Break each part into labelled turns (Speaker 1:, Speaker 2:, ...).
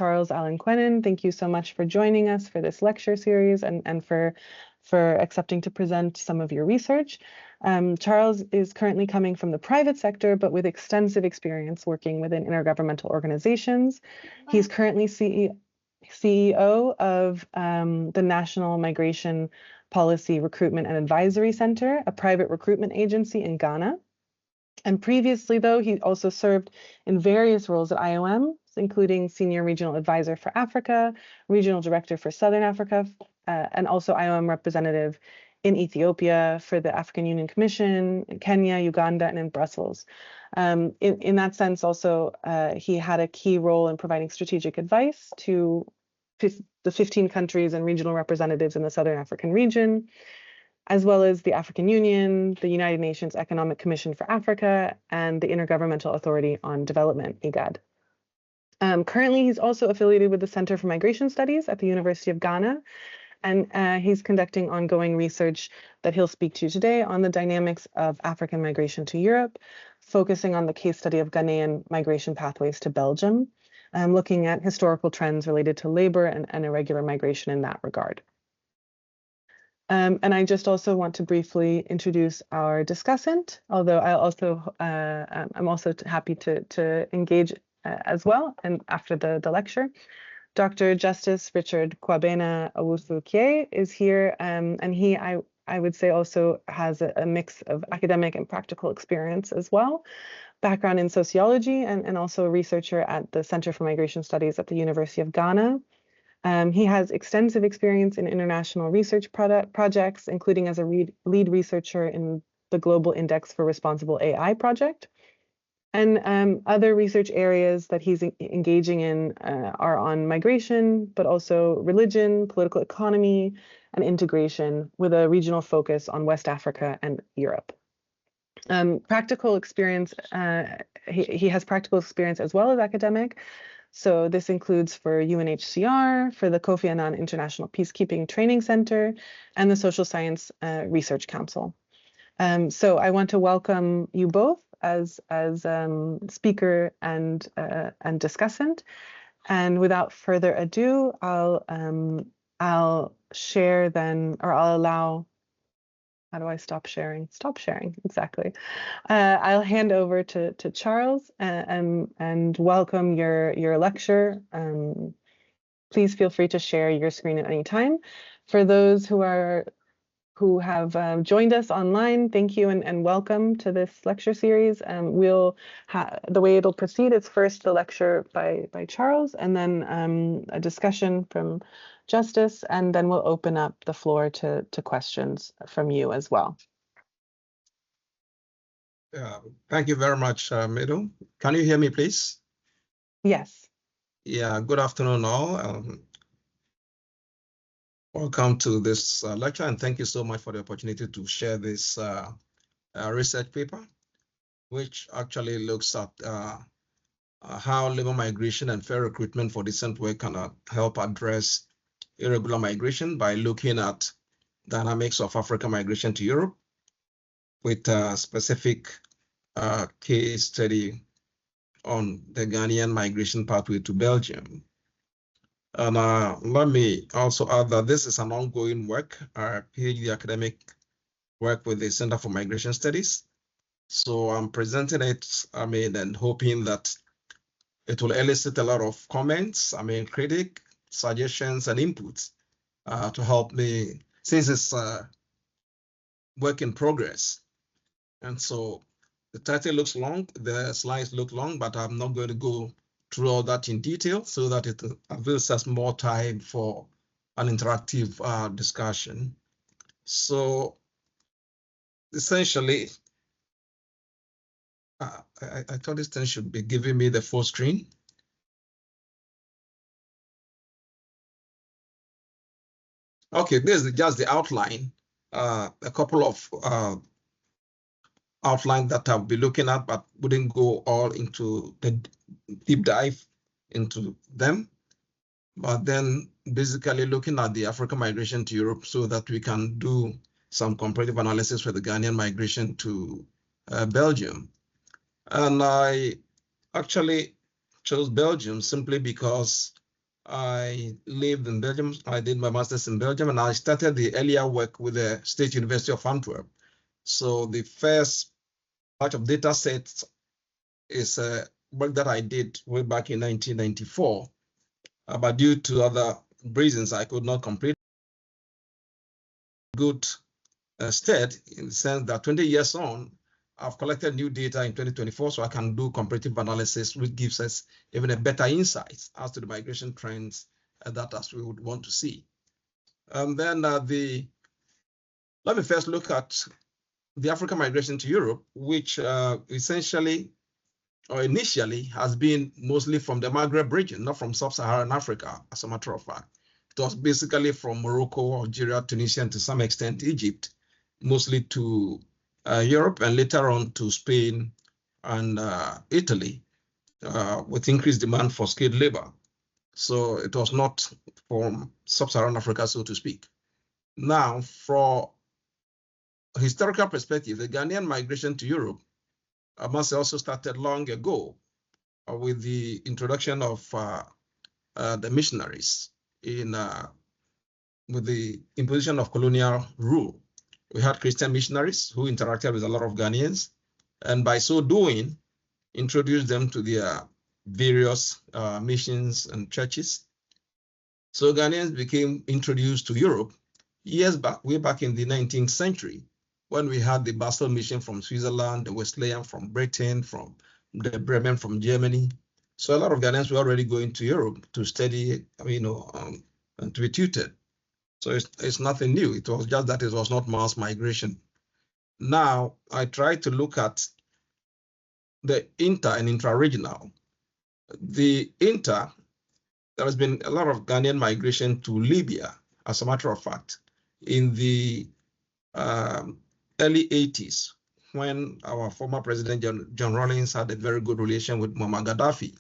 Speaker 1: Charles Allan Kwenin. Thank you so much for joining us for this lecture series and for accepting to present some of your research. Charles is currently coming from the private sector, but with extensive experience working within intergovernmental organizations. He's currently CEO of the National Migration Policy Recruitment and Advisory Center, a private recruitment agency in Ghana. And previously, though, he also served in various roles at IOM, including Senior Regional Advisor for Africa, Regional Director for Southern Africa, and also IOM Representative in Ethiopia for the African Union Commission, in Kenya, Uganda, and in Brussels. In that sense, also, he had a key role in providing strategic advice to the 15 countries and regional representatives in the Southern African region, as well as the African Union, the United Nations Economic Commission for Africa, and the Intergovernmental Authority on Development, IGAD. Currently, he's also affiliated with the Center for Migration Studies at the University of Ghana, and he's conducting ongoing research that he'll speak to today on the dynamics of African migration to Europe, focusing on the case study of Ghanaian migration pathways to Belgium, looking at historical trends related to labor and irregular migration in that regard. And I just also want to briefly introduce our discussant, although I'm also happy to engage as well and after the lecture. Dr. Justice Richard Kwabena Owusu-Kie is here, and he, I would say, also has a mix of academic and practical experience as well. Background in sociology and also a researcher at the Center for Migration Studies at the University of Ghana. He has extensive experience in international research projects, including as a lead researcher in the Global Index for Responsible AI project. And other research areas that he's engaging in are on migration, but also religion, political economy, and integration, with a regional focus on West Africa and Europe. Practical experience, he has practical experience as well as academic. So this includes for UNHCR, for the Kofi Annan International Peacekeeping Training Center, and the Social Science Research Council. So I want to welcome you both as speaker and discussant. And without further ado, I'll share then, or I'll allow. How do I stop sharing? Stop sharing, exactly. I'll hand over to Charles and welcome your lecture. Please feel free to share your screen at any time. For those who have joined us online, thank you and welcome to this lecture series. The way it'll proceed is first the lecture by Charles, and then a discussion from Justice, and then we'll open up the floor to questions from you as well.
Speaker 2: Thank you very much, Meadow. Can you hear me, please?
Speaker 1: Yes.
Speaker 2: Yeah, good afternoon all. Welcome to this lecture, and thank you so much for the opportunity to share this research paper, which actually looks at how labor migration and fair recruitment for decent work can help address irregular migration by looking at dynamics of African migration to Europe with a specific case study on the Ghanaian migration pathway to Belgium. And let me also add that this is an ongoing work, our PhD academic work with the Center for Migration Studies. So I'm presenting it, and hoping that it will elicit a lot of comments, critic, suggestions, and inputs to help me, since it's work in progress. And so the title looks long, the slides look long, but I'm not going to go through all that in detail so that it avails us more time for an interactive discussion. So essentially, I thought this thing should be giving me the full screen. Okay, this is just the outline, a couple of outline that I'll be looking at, but wouldn't go all into the deep dive into them. But then basically looking at the African migration to Europe so that we can do some comparative analysis for the Ghanaian migration to Belgium. And I actually chose Belgium simply because I lived in Belgium. I did my master's in Belgium, and I started the earlier work with the State University of Antwerp. So the first batch of data sets is work that I did way back in 1994, but due to other reasons, I could not complete good stead in the sense that 20 years on, I've collected new data in 2024, so I can do comparative analysis, which gives us even a better insight as to the migration trends that as we would want to see. And then let me first look at the African migration to Europe, which essentially or initially has been mostly from the Maghreb region, not from sub-Saharan Africa, as a matter of fact. It was basically from Morocco, Algeria, Tunisia, and to some extent Egypt, mostly to Europe, and later on to Spain and Italy, with increased demand for skilled labor. So it was not from sub-Saharan Africa, so to speak. Now, from a historical perspective, the Ghanaian migration to Europe must also started long ago with the introduction of the missionaries with the imposition of colonial rule. We had Christian missionaries who interacted with a lot of Ghanaians, and by so doing, introduced them to their various missions and churches. So Ghanaians became introduced to Europe years back, way back in the 19th century, when we had the Basel mission from Switzerland, the Wesleyan from Britain, from the Bremen from Germany. So a lot of Ghanaians were already going to Europe to study, and to be tutored. So it's nothing new. It was just that it was not mass migration. Now, I try to look at the inter and intra-regional. The inter, there has been a lot of Ghanaian migration to Libya, as a matter of fact, in the early 80s, when our former president, John Rawlings, had a very good relation with Muammar Gaddafi.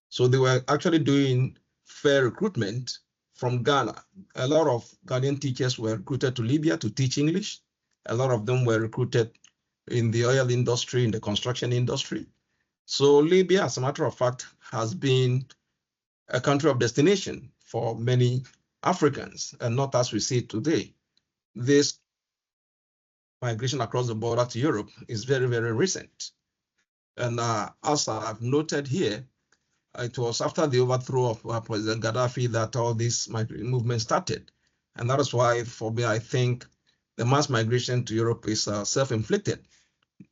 Speaker 2: So they were actually doing fair recruitment from Ghana. A lot of Ghanaian teachers were recruited to Libya to teach English. A lot of them were recruited in the oil industry, in the construction industry. So Libya, as a matter of fact, has been a country of destination for many Africans, and not as we see it today. This migration across the border to Europe is very, very recent. And as I've noted here, it was after the overthrow of President Gaddafi that all this movement started. And that is why, for me, I think the mass migration to Europe is self-inflicted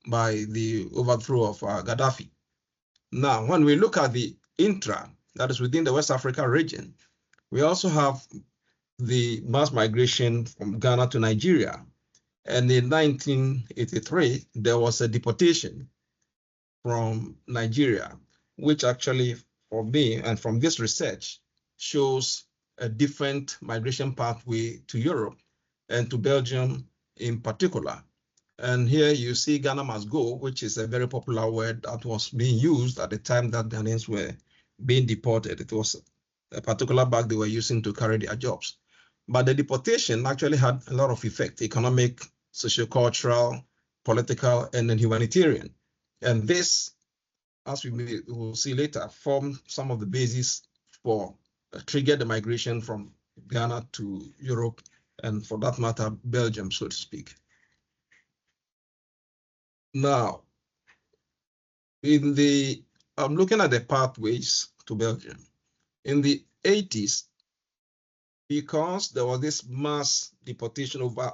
Speaker 2: by the overthrow of Gaddafi. Now, when we look at the intra, that is within the West Africa region, we also have the mass migration from Ghana to Nigeria. And in 1983, there was a deportation from Nigeria, which actually, for me, and from this research, shows a different migration pathway to Europe and to Belgium in particular. And here you see Ghana must go, which is a very popular word that was being used at the time that Ghanaians were being deported. It was a particular bag they were using to carry their jobs. But the deportation actually had a lot of effect: economic, sociocultural, political, and then humanitarian. And this, as we will see later, formed some of the basis for triggered the migration from Ghana to Europe, and for that matter, Belgium, so to speak. Now, I'm looking at the pathways to Belgium. In the 80s, because there was this mass deportation over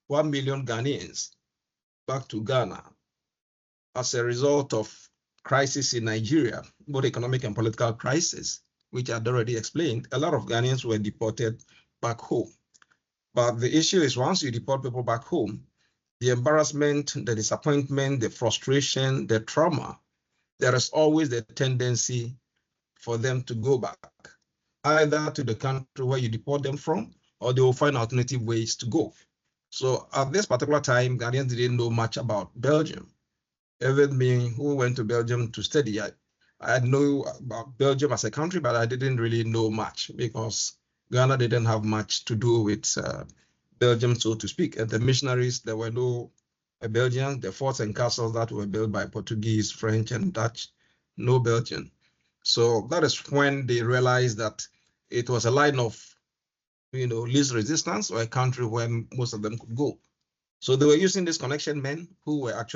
Speaker 2: 1 million Ghanaians back to Ghana as a result of crisis in Nigeria, both economic and political crisis, which I had already explained, a lot of Ghanaians were deported back home. But the issue is, once you deport people back home, the embarrassment, the disappointment, the frustration, the trauma, there is always the tendency for them to go back, either to the country where you deport them from, or they will find alternative ways to go. So at this particular time, Ghanaians didn't know much about Belgium. Even me, who went to Belgium to study, I know about Belgium as a country, but I didn't really know much because Ghana didn't have much to do with Belgium, so to speak. And the missionaries, there were no Belgians. The forts and castles that were built by Portuguese, French, and Dutch, no Belgian. So that is when they realized that it was a line of, least resistance, or a country where most of them could go. So they were using these connection men who were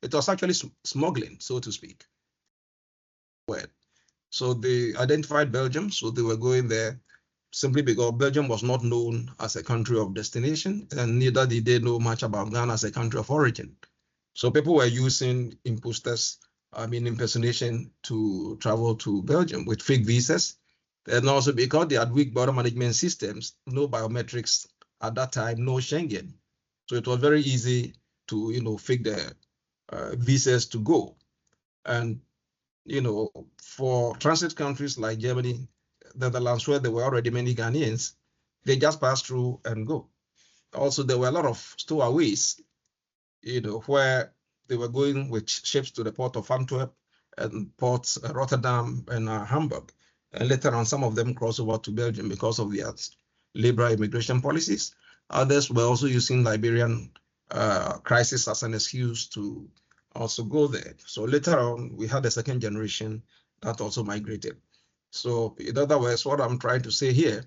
Speaker 2: it was actually smuggling, so to speak. Well, so they identified Belgium, so they were going there simply because Belgium was not known as a country of destination, and neither did they know much about Ghana as a country of origin. So people were using impersonation to travel to Belgium with fake visas. And also because they had weak border management systems, no biometrics at that time, no Schengen. So it was very easy to, fake the visas to go. And, for transit countries like Germany, the Netherlands, where there were already many Ghanaians, they just passed through and go. Also, there were a lot of stowaways, where they were going with ships to the port of Antwerp and ports Rotterdam and Hamburg. And later on, some of them crossed over to Belgium because of their liberal immigration policies. Others were also using Liberian crisis as an excuse to also go there. So later on, we had a second generation that also migrated. So in other words, what I'm trying to say here,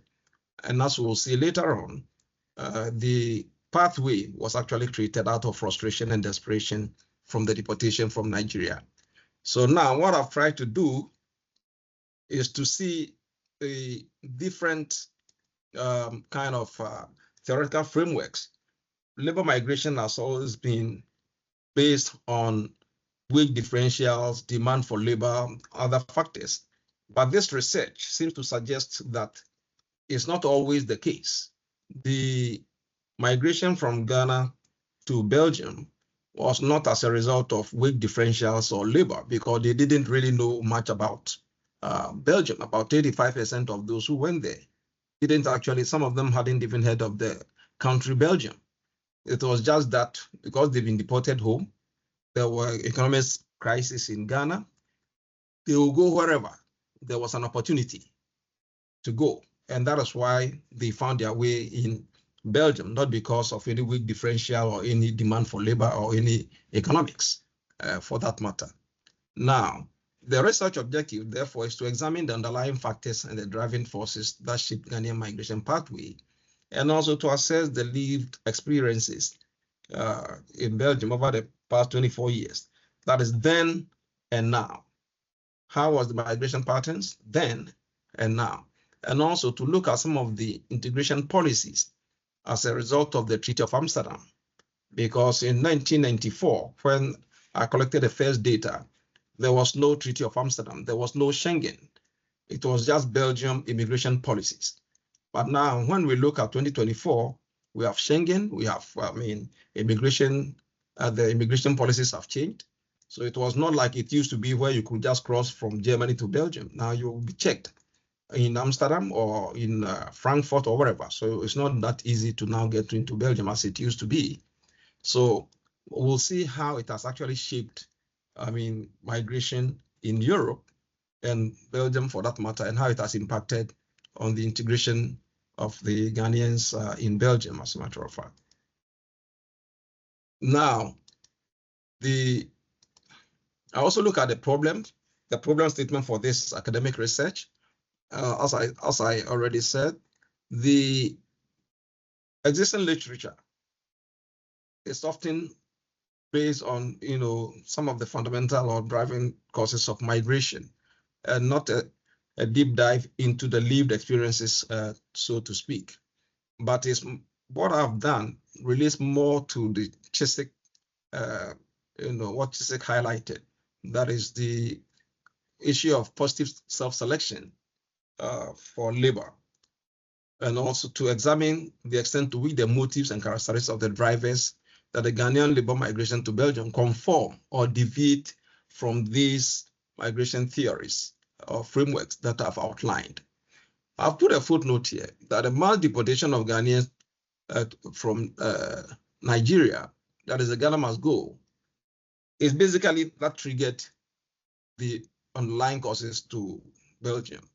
Speaker 2: and as we'll see later on, the pathway was actually created out of frustration and desperation from the deportation from Nigeria. So now what I've tried to do is to see the different kind of theoretical frameworks. Labor migration has always been based on wage differentials, demand for labor, other factors. But this research seems to suggest that it's not always the case. The migration from Ghana to Belgium was not as a result of wage differentials or labor, because they didn't really know much about Belgium. About 85% of those who went there didn't actually, some of them hadn't even heard of the country Belgium. It was just that because they've been deported home, there were economic crises in Ghana, they will go wherever there was an opportunity to go. And that is why they found their way in Belgium, not because of any wage differential or any demand for labor or any economics for that matter. Now, the research objective, therefore, is to examine the underlying factors and the driving forces that shape Ghanaian migration pathway, and also to assess the lived experiences in Belgium over the past 24 years. That is then and now. How was the migration patterns then and now? And also to look at some of the integration policies as a result of the Treaty of Amsterdam. Because in 1994, when I collected the first data, there was no Treaty of Amsterdam, there was no Schengen. It was just Belgium immigration policies. But now when we look at 2024, we have Schengen, we have, immigration, the immigration policies have changed. So it was not like it used to be where you could just cross from Germany to Belgium. Now you will be checked in Amsterdam or in Frankfurt or wherever. So it's not that easy to now get into Belgium as it used to be. So we'll see how it has actually shaped, migration in Europe and Belgium for that matter, and how it has impacted on the integration of the Ghanaians in Belgium, as a matter of fact. Now, I also look at the problem statement for this academic research. As I already said, the existing literature is often based on some of the fundamental or driving causes of migration, and not a deep dive into the lived experiences, so to speak. But what I've done relates more to the CHISIC, what CHISIC highlighted. That is the issue of positive self-selection for labor, and also to examine the extent to which the motives and characteristics of the drivers that the Ghanaian labor migration to Belgium conform or deviate from these migration theories or frameworks that I've outlined. I've put a footnote here that the mass deportation of Ghanaians from Nigeria, that is, the Ghana must go, is basically that triggered the underlying causes to Belgium,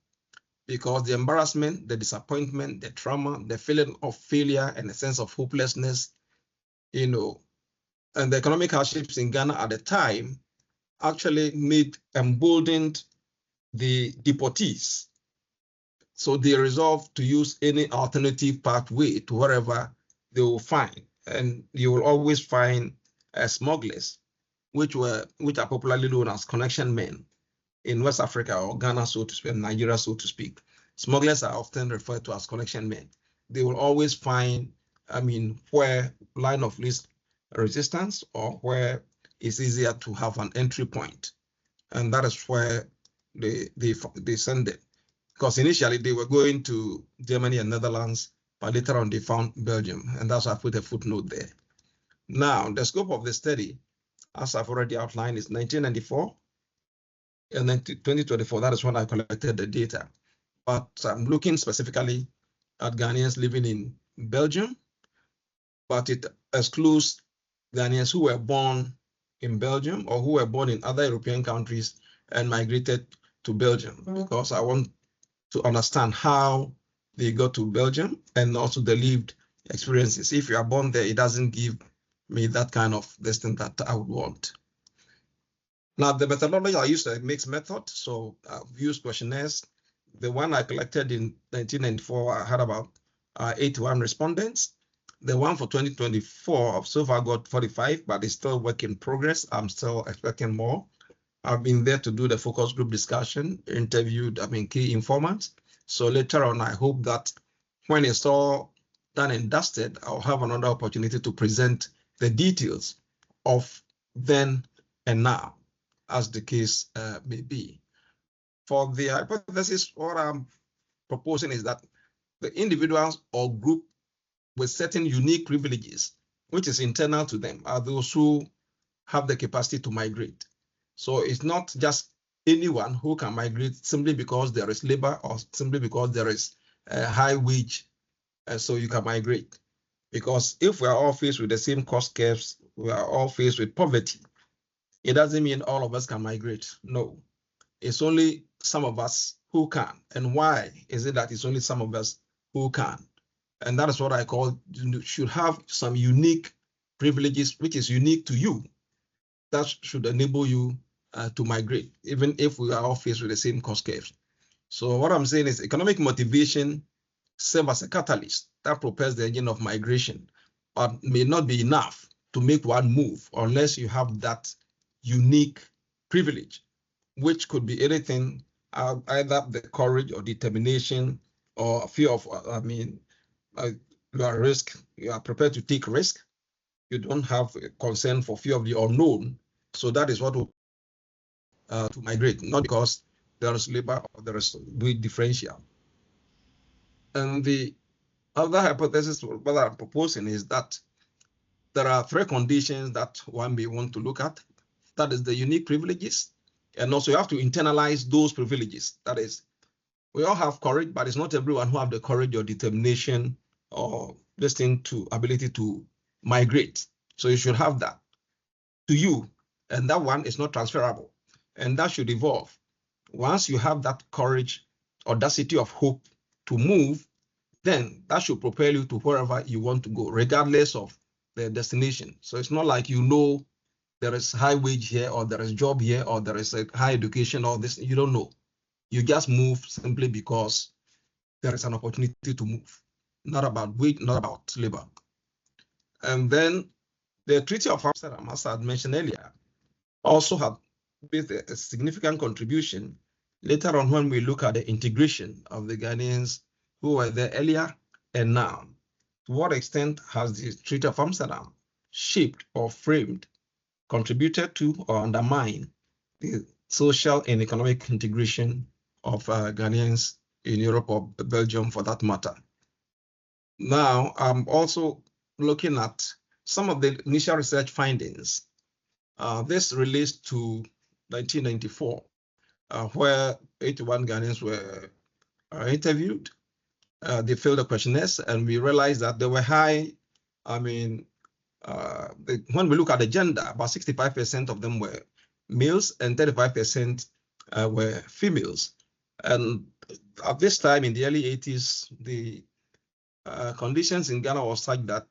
Speaker 2: because the embarrassment, the disappointment, the trauma, the feeling of failure and a sense of hopelessness, and the economic hardships in Ghana at the time actually emboldened the deportees So they resolve to use any alternative pathway to wherever they will find. And you will always find smugglers, which are popularly known as connection men in West Africa or Ghana, so to speak, Nigeria, so to speak. Smugglers are often referred to as connection men. They will always find, where line of least resistance or where it's easier to have an entry point. And that is where they send them. Because initially they were going to Germany and Netherlands, but later on they found Belgium. And that's why I put a footnote there. Now, the scope of the study, as I've already outlined, is 1994. And then 2024, that is when I collected the data. But I'm looking specifically at Ghanaians living in Belgium, but it excludes Ghanaians who were born in Belgium or who were born in other European countries and migrated to Belgium, because I want to understand how they got to Belgium and also the lived experiences. If you are born there, it doesn't give me that kind of distance that I would want. Now, the methodology I used a mixed method, so I've used questionnaires. The one I collected in 1994, I had about 81 respondents. The one for 2024, I've so far got 45, but it's still work in progress. I'm still expecting more. I've been there to do the focus group discussion, interviewed, key informants. So later on, I hope that when it's all done and dusted, I'll have another opportunity to present the details of then and now, as the case may be. For the hypothesis, what I'm proposing is that the individuals or group with certain unique privileges, which is internal to them, are those who have the capacity to migrate. So it's not just anyone who can migrate simply because there is labor or simply because there is a high wage, so you can migrate. Because if we are all faced with the same cost curves, we are all faced with poverty, it doesn't mean all of us can migrate. No, it's only some of us who can. And why is it that it's only some of us who can? And that is what I call, you should have some unique privileges, which is unique to you, that should enable you to migrate, even if we are all faced with the same cost curves. So what I'm saying is economic motivation serves as a catalyst that propels the engine of migration, but may not be enough to make one move unless you have that unique privilege, which could be anything, either the courage or determination or fear of, you are risk, you are prepared to take risk. You don't have a concern for fear of the unknown. So that is what will to migrate, not because there is labor or there is wage differential. And the other hypothesis what I'm proposing is that there are three conditions that one may want to look at. That is the unique privileges, and also you have to internalize those privileges. That is, we all have courage, but it's not everyone who have the courage or determination or ability to migrate. So you should have that to you, and that one is not transferable, and that should evolve. Once you have that courage, audacity of hope to move, then that should propel you to wherever you want to go, regardless of the destination. So it's not like there is high wage here, or there is job here, or there is a high education, or this, you don't know. You just move simply because there is an opportunity to move, not about wage, not about labor. And then the Treaty of Amsterdam, as I had mentioned earlier, also had made a significant contribution later on when we look at the integration of the Ghanaians who were there earlier and now. To what extent has the Treaty of Amsterdam shaped or framed, contributed to or undermined the social and economic integration of Ghanaians in Europe or Belgium for that matter? Now, I'm also looking at some of the initial research findings. This relates to 1994, where 81 Ghanaians were interviewed. They filled the questionnaires, and we realized that there were high, when we look at the gender, about 65% of them were males and 35% were females. And at this time in the early 80s, the conditions in Ghana was such that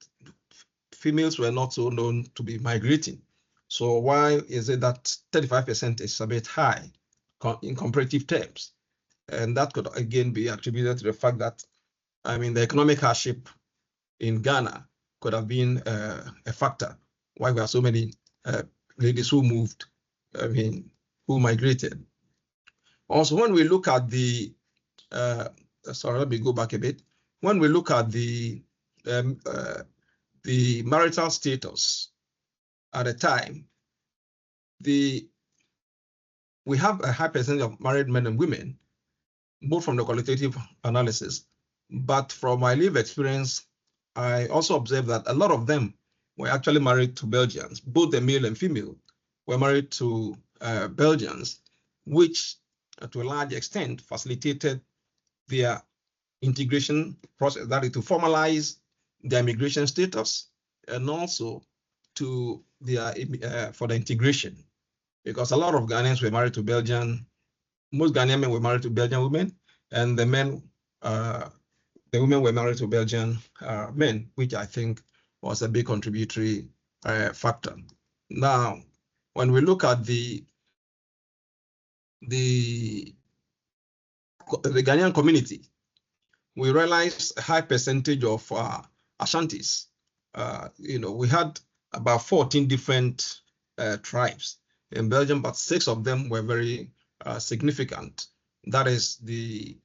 Speaker 2: females were not so known to be migrating. So why is it that 35% is a bit high in comparative terms? And that could again be attributed to the fact that, I mean, the economic hardship in Ghana could have been a factor why we have so many ladies who moved, I mean, who migrated. Also, when we look at the, sorry, let me go back a bit. When we look at the marital status at the time, we have a high percentage of married men and women, both from the qualitative analysis, but from my lived experience, I also observed that a lot of them were actually married to Belgians. Both the male and female were married to Belgians, which to a large extent facilitated their integration process, that is to formalize their immigration status and also to their for the integration, because a lot of Ghanaians were married to Belgian. Most Ghanaian men were married to Belgian women, and the women were married to Belgian men, which I think was a big contributory factor. Now, when we look at the Ghanaian community, we realize a high percentage of Ashantis. We had about 14 different tribes in Belgium, but 6 of them were very significant. That is the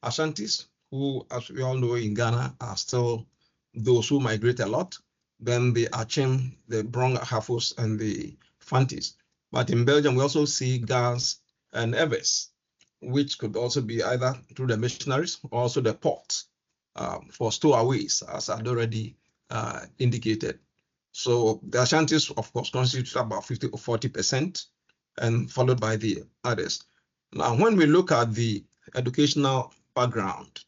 Speaker 2: Ashantis, who, as we all know, in Ghana are still those who migrate a lot. Then the Achim, the Brong Ahafos, and the Fantis. But in Belgium, we also see Gans and Evers, which could also be either through the missionaries or also the ports for stowaways, as I'd already indicated. So the Ashantis, of course, constitute about 50 or 40%, and followed by the others. Now, when we look at the educational background,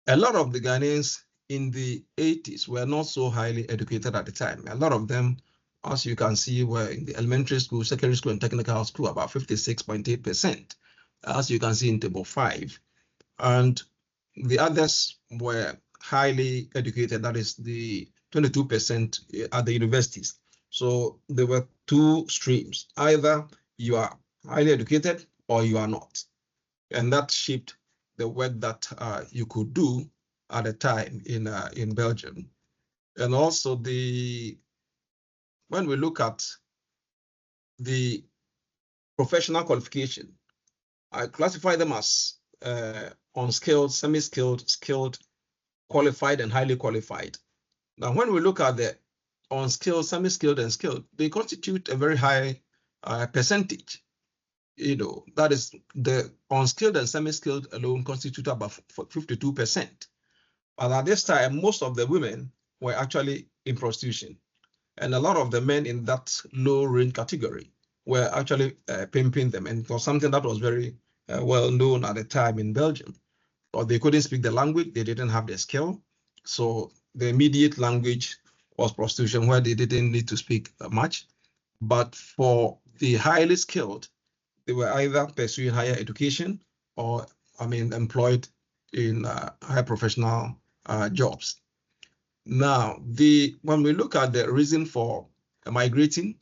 Speaker 2: a lot of the Ghanaians in the 80s were not so highly educated at the time. A lot of them, as you can see, were in the elementary school, secondary school, and technical school, about 56.8%, as you can see in table 5. And the others were highly educated, that is the 22% at the universities. So there were 2 streams. Either you are highly educated or you are not. And that shaped the work that you could do at the time in Belgium. And also when we look at the professional qualification, I classify them as unskilled, semi-skilled, skilled, qualified, and highly qualified. Now, when we look at the unskilled, semi-skilled, and skilled, they constitute a very high percentage. That is, the unskilled and semi-skilled alone constitute about 52%. But at this time, most of the women were actually in prostitution. And a lot of the men in that low range category were actually pimping them. And it was something that was very well known at the time in Belgium. Or they couldn't speak the language, they didn't have the skill. So the immediate language was prostitution, where they didn't need to speak much. But for the highly skilled, they were either pursuing higher education or, employed in high professional jobs. Now, when we look at the reason for migrating,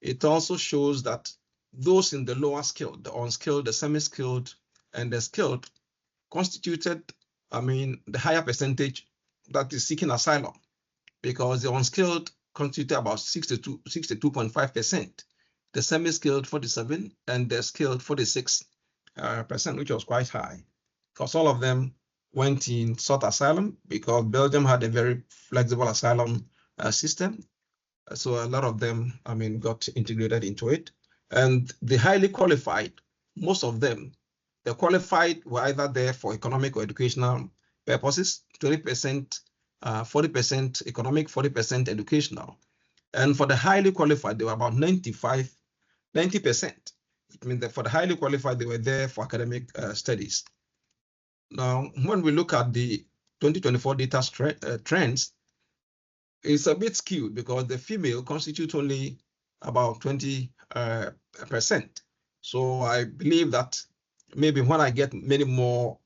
Speaker 2: it also shows that those in the lower skilled, the unskilled, the semi-skilled, and the skilled constituted, the higher percentage that is seeking asylum, because the unskilled constituted about 62.5%. The semi-skilled 47%, and the skilled 46%, which was quite high, because all of them went in sought asylum, because Belgium had a very flexible asylum system. So a lot of them, got integrated into it. And the highly qualified, most of them, the qualified were either there for economic or educational purposes, 20%, 40% economic, 40% educational. And for the highly qualified, they were about 90%. It means that for the highly qualified, they were there for academic studies. Now, when we look at the 2024 data trends, it's a bit skewed because the female constitutes only about 20%. So I believe that maybe when I get many more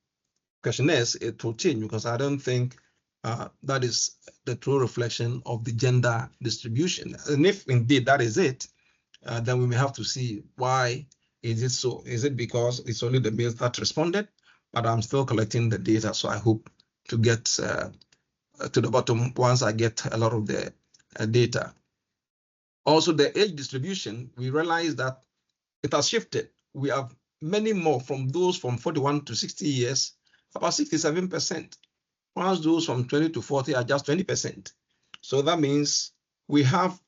Speaker 2: questionnaires, it will change, because I don't think that is the true reflection of the gender distribution. And if indeed that is it, then we may have to see why Is it so? Is it because it's only the males that responded? But I'm still collecting the data, so I hope to get to the bottom once I get a lot of the data. Also, the age distribution, we realize that it has shifted. We have many more from those from 41 to 60 years, about 67%, whilst those from 20 to 40 are just 20%. So that means we have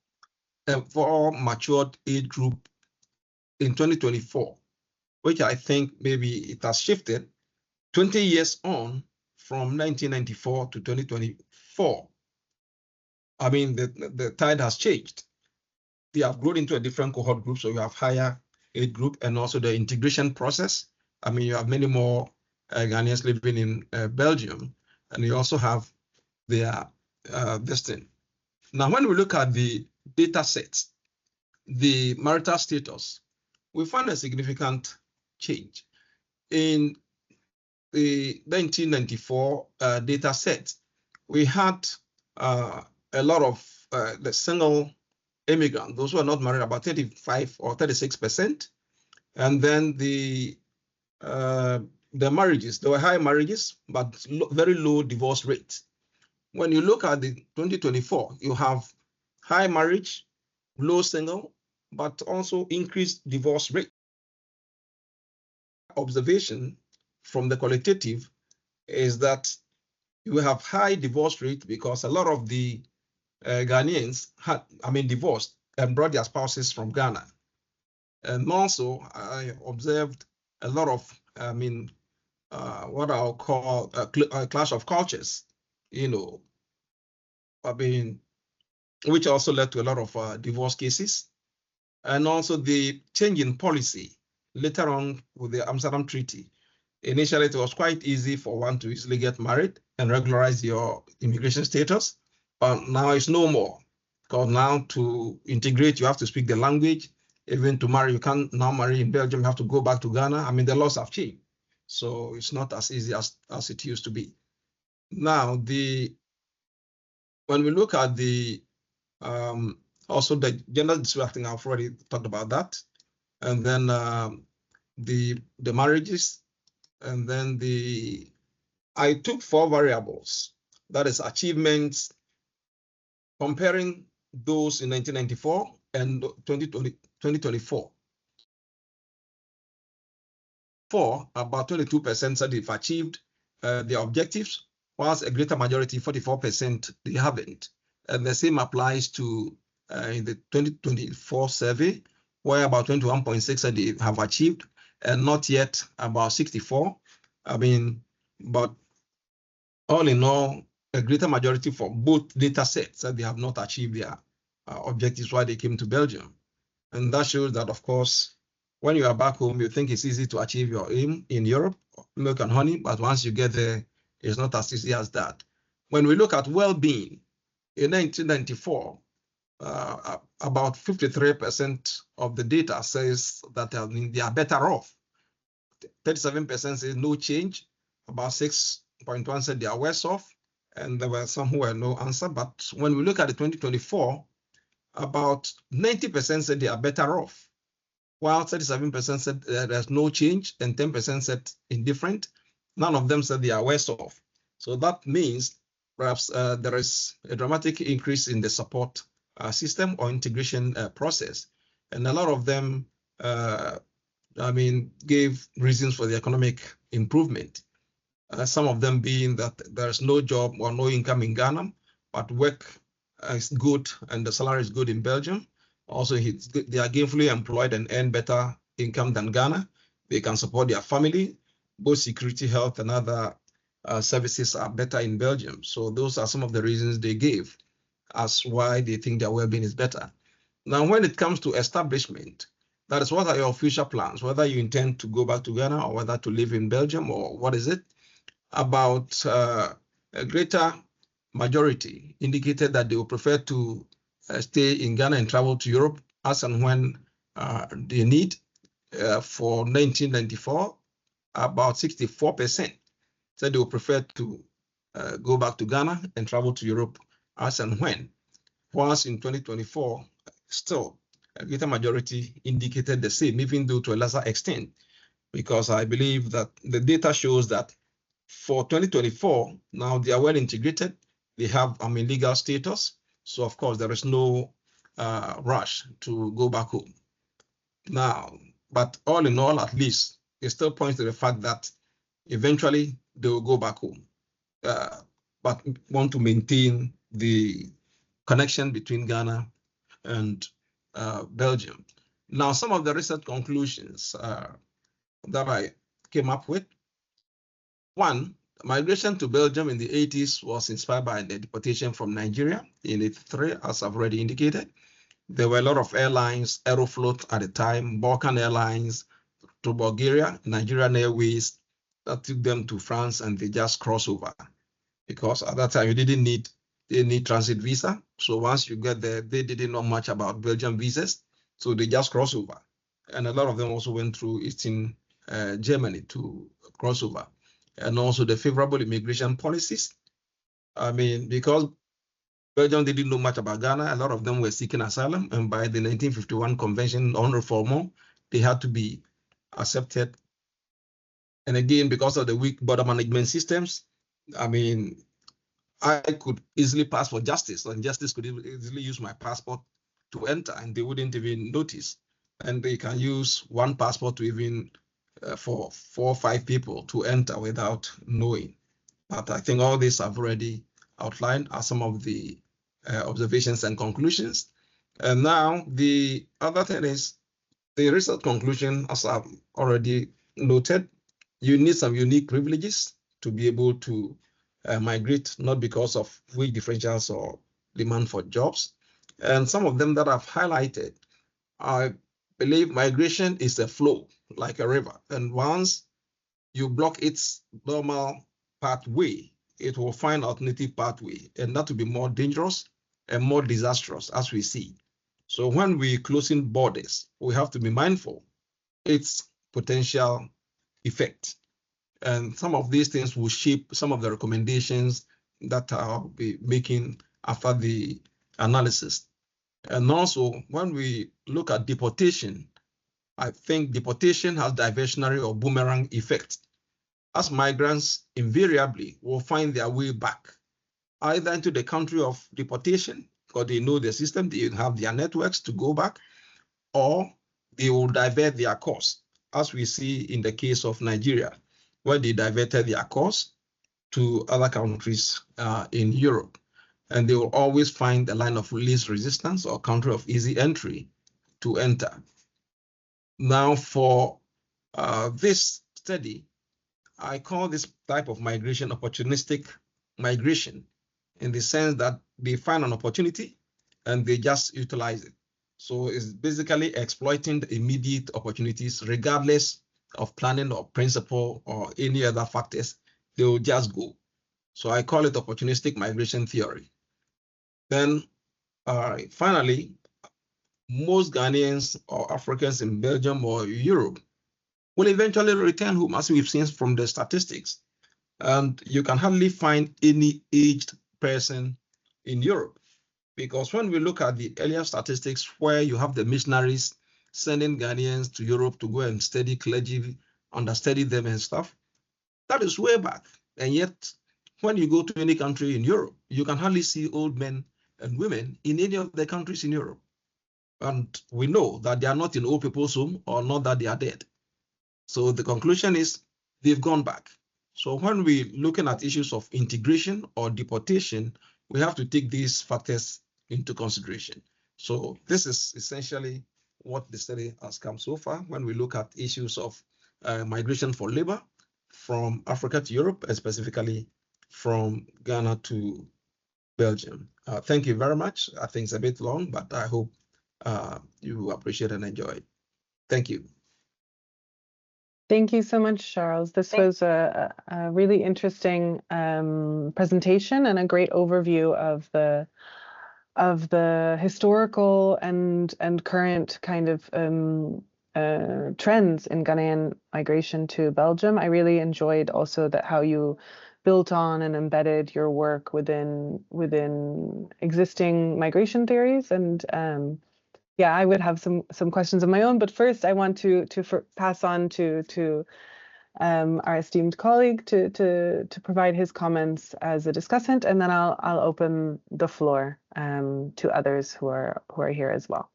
Speaker 2: a more matured age group in 2024, which I think maybe it has shifted 20 years on from 1994 to 2024. I mean, the tide has changed. They have grown into a different cohort group, so you have higher age group, and also the integration process. I mean, you have many more Ghanaians living in Belgium, and you also have their this thing. Now, when we look at the data sets, the marital status, we find a significant change. In the 1994 data set, we had a lot of the single immigrants, those who are not married, about 35 or 36%. And then the marriages, there were high marriages, but very low divorce rates. When you look at the 2024, you have high marriage, low single, but also increased divorce rate. Observation from the qualitative is that you have high divorce rate because a lot of the Ghanaians divorced and brought their spouses from Ghana. And also, I observed a lot of, what I'll call a clash of cultures, which also led to a lot of divorce cases. And also the change in policy later on with the Amsterdam Treaty. Initially, it was quite easy for one to easily get married and regularize your immigration status, but now it's no more. Because now to integrate, you have to speak the language. Even to marry, you can't now marry in Belgium, you have to go back to Ghana. I mean, the laws have changed. So it's not as easy as it used to be. Now, when we look at the, also the gender distribution, I've already talked about that. And then the marriages, and then I took 4 variables, that is achievements, comparing those in 1994 and 2024. About 22% said they've achieved their objectives, whilst a greater majority, 44%, they haven't. And the same applies to in the 2024 survey, where about 21.6 said they have achieved, and not yet about 64. But all in all, a greater majority for both data sets said they have not achieved their objectives while they came to Belgium. And that shows that, of course, when you are back home, you think it's easy to achieve your aim in Europe, milk and honey, but once you get there, it's not as easy as that. When we look at well-being, in 1994, about 53% of the data says that they are better off. 37% say no change, about 6.1 said they are worse off, and there were some who were no answer. But when we look at the 2024, about 90% said they are better off, while 37% said there's no change, and 10% said indifferent. None of them said they are worse off. So that means perhaps there is a dramatic increase in the support system or integration process. And a lot of them, gave reasons for the economic improvement. Some of them being that there's no job or no income in Ghana, but work is good and the salary is good in Belgium. Also, they are gainfully employed and earn better income than Ghana. They can support their family. Both security, health, and other services are better in Belgium. So those are some of the reasons they gave as why they think their well-being is better. Now, when it comes to establishment, that is, what are your future plans? Whether you intend to go back to Ghana or whether to live in Belgium, or what is it? About a greater majority indicated that they would prefer to stay in Ghana and travel to Europe as and when they need. For 1994, about 64% said they would prefer to go back to Ghana and travel to Europe as and when. Whilst in 2024, still a greater majority indicated the same, even though to a lesser extent, because I believe that the data shows that for 2024, now they are well integrated. They have legal status. So of course, there is no rush to go back home. Now, but all in all, at least, it still points to the fact that eventually they will go back home, but want to maintain the connection between Ghana and Belgium. Now, some of the research conclusions that I came up with. One, migration to Belgium in the 80s was inspired by the deportation from Nigeria in 83, as I've already indicated. There were a lot of airlines, Aeroflot at the time, Balkan Airlines to Bulgaria, Nigerian Airways, that took them to France, and they just cross over. Because at that time, you didn't need any transit visa. So once you get there, they didn't know much about Belgian visas, so they just cross over. And a lot of them also went through Eastern Germany to cross over. And also the favorable immigration policies. Because Belgium didn't know much about Ghana, a lot of them were seeking asylum, and by the 1951 Convention on Refoulement, they had to be accepted. And again, because of the weak border management systems, I could easily pass for justice, and justice could easily use my passport to enter, and they wouldn't even notice. And they can use one passport to even for 4 or 5 people to enter without knowing. But I think all this I've already outlined are some of the observations and conclusions. And now the other thing is the research conclusion, as I've already noted, you need some unique privileges to be able to migrate, not because of wage differentials or demand for jobs. And some of them that I've highlighted, I believe migration is a flow, like a river. And once you block its normal pathway, it will find alternative pathway, and that will be more dangerous and more disastrous, as we see. So when we closing borders, we have to be mindful its potential effect. And some of these things will shape some of the recommendations that I'll be making after the analysis. And also, when we look at deportation, I think deportation has diversionary or boomerang effect, as migrants invariably will find their way back, either into the country of deportation, because they know the system, they have their networks to go back, or they will divert their course, as we see in the case of Nigeria, where they diverted their course to other countries in Europe. And they will always find the line of least resistance or country of easy entry to enter. Now, for this study, I call this type of migration opportunistic migration, in the sense that they find an opportunity and they just utilize it. So it's basically exploiting the immediate opportunities, regardless of planning or principle or any other factors. They will just go. So I call it opportunistic migration theory. Then finally, most Ghanaians or Africans in Belgium or Europe will eventually return home, as we've seen from the statistics. And you can hardly find any aged person in Europe, because when we look at the earlier statistics where you have the missionaries sending Ghanaians to Europe to go and study clergy, understudy them and stuff, that is way back. And yet, when you go to any country in Europe, you can hardly see old men and women in any of the countries in Europe. And we know that they are not in old people's home, or not that they are dead. So the conclusion is they've gone back. So when we're looking at issues of integration or deportation, we have to take these factors into consideration. So this is essentially what the study has come so far when we look at issues of migration for labor from Africa to Europe, and specifically from Ghana to Belgium. Thank you very much. I think it's a bit long, but I hope you appreciate and enjoy it. Thank you.
Speaker 1: Thank you so much, Charles. This was a really interesting presentation and a great overview of the historical and current kind of trends in Ghanaian migration to Belgium. I really enjoyed also that how you built on and embedded your work within existing migration theories, and Yeah, I would have some questions of my own, but first I want to pass on to our esteemed colleague to provide his comments as a discussant, and then I'll open the floor to others who are here as well.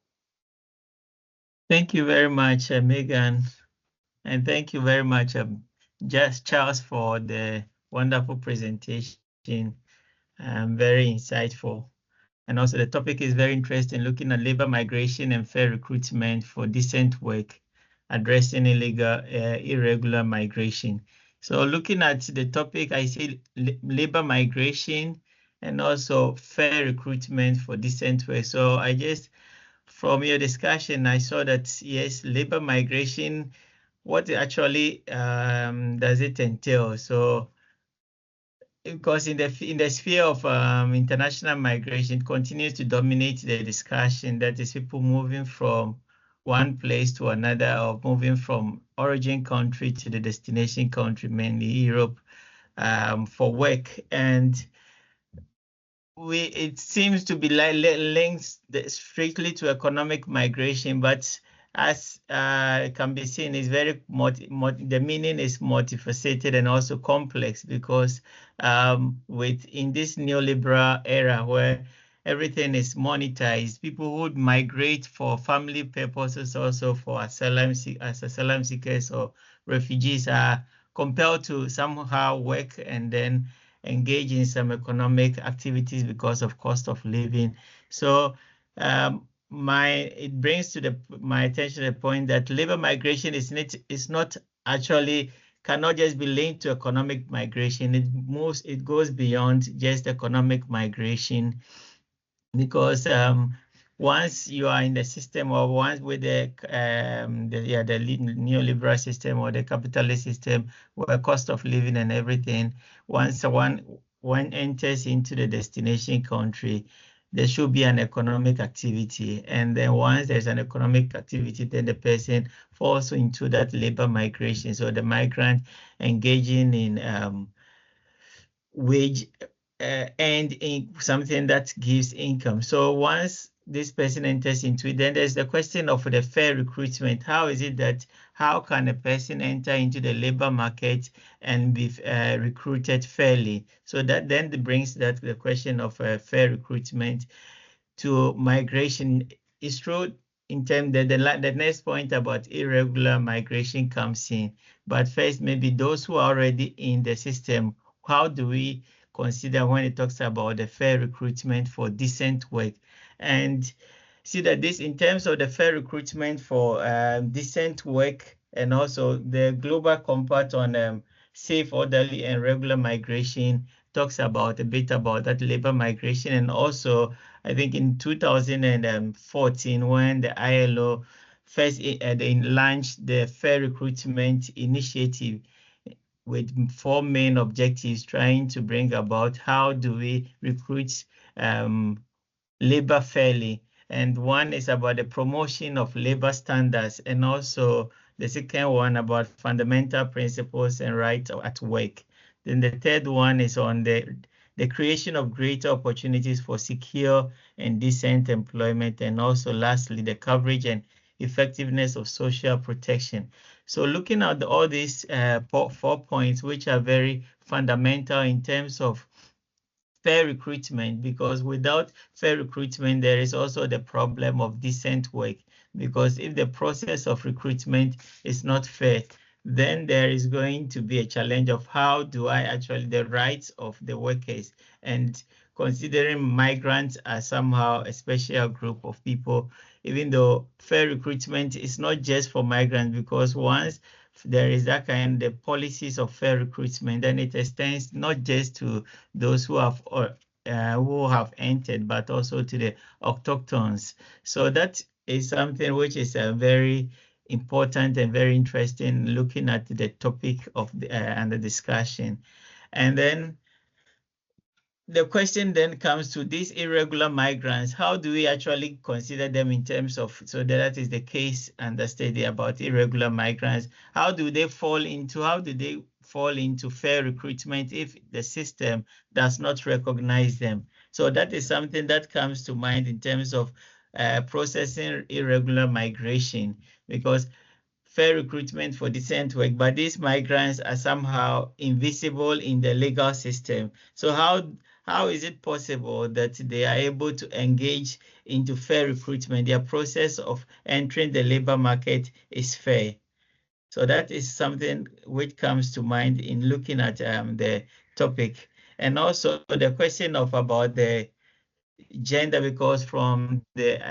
Speaker 3: Thank you very much, Maegan, and thank you very much, Charles, for the wonderful presentation. Very insightful. And also the topic is very interesting, looking at labor migration and fair recruitment for decent work, addressing irregular migration. So looking at the topic, I see labor migration and also fair recruitment for decent work. So I just, from your discussion, I saw that, yes, labor migration, what actually does it entail? So because in the sphere of international migration, it continues to dominate the discussion, that is people moving from one place to another, or moving from origin country to the destination country, mainly Europe, for work. And it seems to be linked strictly to economic migration, but as can be seen, is very the meaning is multifaceted and also complex, because in this neoliberal era where everything is monetized, people would migrate for family purposes, also for asylum seekers or refugees, are compelled to somehow work and then engage in some economic activities because of cost of living. So it brings to my attention the point that labor migration is not actually, cannot just be linked to economic migration. It goes beyond just economic migration, because once you are in the system, or once with the neoliberal system or the capitalist system, where cost of living and everything, once one enters into the destination country, there should be an economic activity. And then once there's an economic activity, then the person falls into that labor migration. So the migrant engaging in wage and in something that gives income. So once this person enters into it, then there's the question of the fair recruitment. How can a person enter into the labor market and be recruited fairly? So that then brings the question of fair recruitment to migration. Is true in terms that the next point about irregular migration comes in. But first, maybe those who are already in the system, how do we consider when it talks about the fair recruitment for decent work? And see that this, in terms of the fair recruitment for decent work, and also the Global Compact on safe, orderly, and regular migration talks about a bit about that labor migration. And also, I think in 2014, when the ILO first they launched the Fair Recruitment Initiative with 4 main objectives, trying to bring about how do we recruit labor fairly. And one is about the promotion of labor standards, and also the second one about fundamental principles and rights at work. Then the third one is on the creation of greater opportunities for secure and decent employment, and also lastly, the coverage and effectiveness of social protection. So looking at all these 4 points, which are very fundamental in terms of fair recruitment, because without fair recruitment, there is also the problem of decent work, because if the process of recruitment is not fair, then there is going to be a challenge of how do I actually the rights of the workers, and considering migrants as somehow a special group of people, even though fair recruitment is not just for migrants, because once there is that kind of policies of fair recruitment, then it extends not just to those who have entered, but also to the autochthones. So that is something which is very important and very interesting, looking at the topic of and the discussion. And then the question then comes to these irregular migrants. How do we actually consider them in terms of, so that is the case and the study about irregular migrants. How do they fall into fair recruitment if the system does not recognize them? So that is something that comes to mind in terms of processing irregular migration, because fair recruitment for decent work, but these migrants are somehow invisible in the legal system. So how is it possible that they are able to engage into fair recruitment? Their process of entering the labor market is fair. So that is something which comes to mind in looking at the topic. And also the question of about the gender, because from the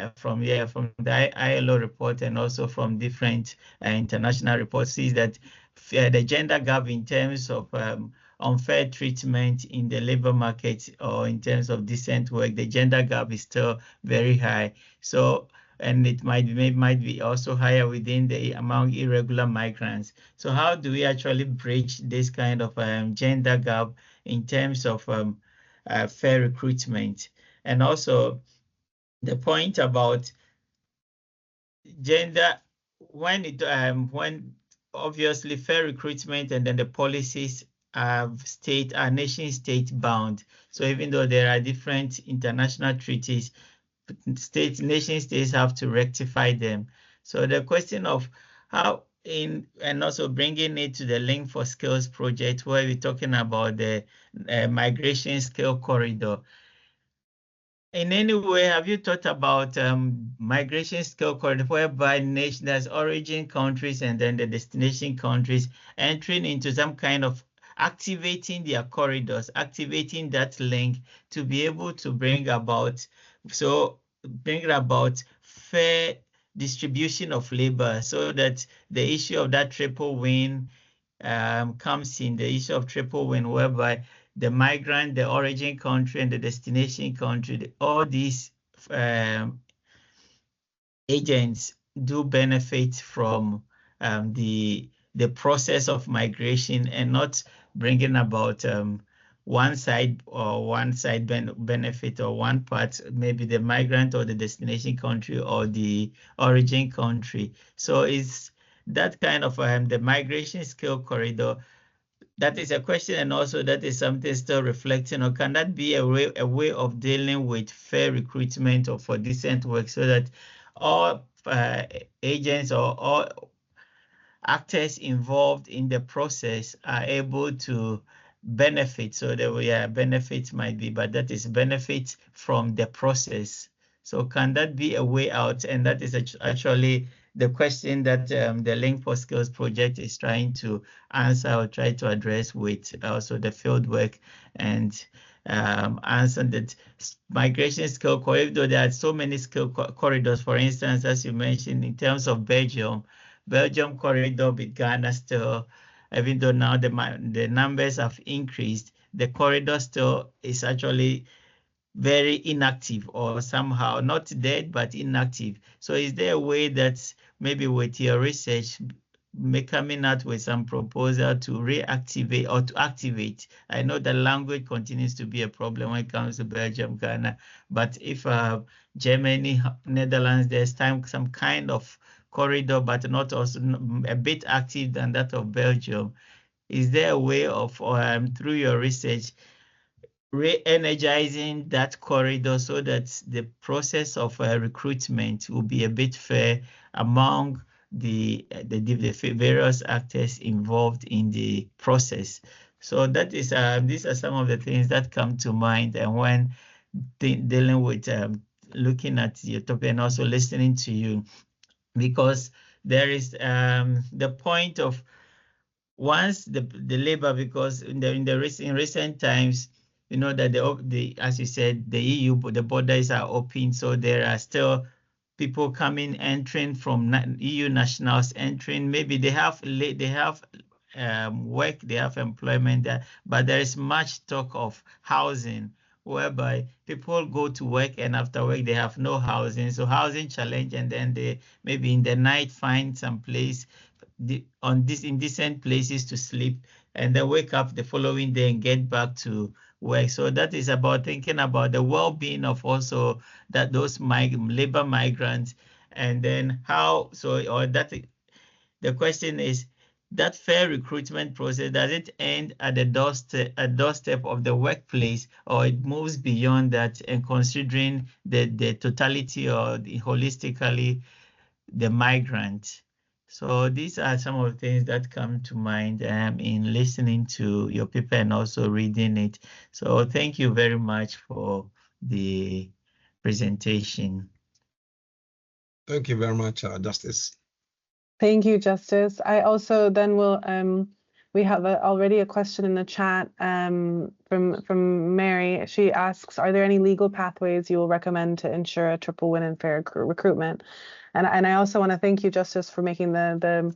Speaker 3: ILO report and also from different international reports, sees that the gender gap in terms of unfair treatment in the labor market or in terms of decent work, the gender gap is still very high. So, and it might be also higher within among irregular migrants. So how do we actually bridge this kind of gender gap in terms of fair recruitment? And also the point about gender, when obviously fair recruitment and then the policies are nation state bound. So even though there are different international treaties, nation states have to rectify them. So the question of how and also bringing it to the Link4Skills project, where we're talking about the migration skill corridor. In any way, have you thought about migration skill corridor, whereby there's origin countries and then the destination countries entering into some kind of activating their corridors, activating that link to be able to bring about fair distribution of labor, so that the issue of that triple win comes in, the issue of triple win, whereby the migrant, the origin country, and the destination country, all these agents do benefit from the process of migration, and not bringing about one side benefit, or one part, maybe the migrant or the destination country or the origin country. So it's that kind of the migration skill corridor. That is a question, and also that is something still reflecting on. Can that be a way of dealing with fair recruitment or for decent work, so that all agents or all actors involved in the process are able to benefit? So the benefits might be, but that is benefit from the process. So can that be a way out? And that is actually the question that the Link4Skills project is trying to answer or try to address with also the field work, and answer that migration skill corridor. Though there are so many skill corridors, for instance, as you mentioned, in terms of Belgium corridor with Ghana still, even though now the numbers have increased, the corridor still is actually very inactive, or somehow not dead, but inactive. So is there a way that maybe with your research coming out with some proposal to reactivate or to activate? I know the language continues to be a problem when it comes to Belgium, Ghana, but if Germany, Netherlands, there's some kind of corridor, but not also a bit active than that of Belgium. Is there a way of, through your research, re-energizing that corridor so that the process of recruitment will be a bit fair among the various actors involved in the process? So that is these are some of the things that come to mind, and when dealing with looking at your topic and also listening to you, because there is the point of once the labor, because in recent times, you know that as you said, the EU, the borders are open, so there are still people entering from EU nationals entering. Maybe they have work, they have employment there, but there is much talk of housing, whereby people go to work and after work they have no housing. So housing challenge, and then they maybe in the night find some place in decent places to sleep, and then wake up the following day and get back to work. So that is about thinking about the well-being of also those labor migrants, and then the question is, that fair recruitment process, does it end at the doorstep of the workplace, or it moves beyond that and considering the totality or holistically the migrant? So these are some of the things that come to mind in listening to your paper and also reading it. So thank you very much for the presentation.
Speaker 2: Thank you very much, Justice.
Speaker 1: Thank you, Justice. I also then will, we have already a question in the chat from Mary. She asks, are there any legal pathways you will recommend to ensure a triple win and fair recruitment? And I also want to thank you, Justice, for making the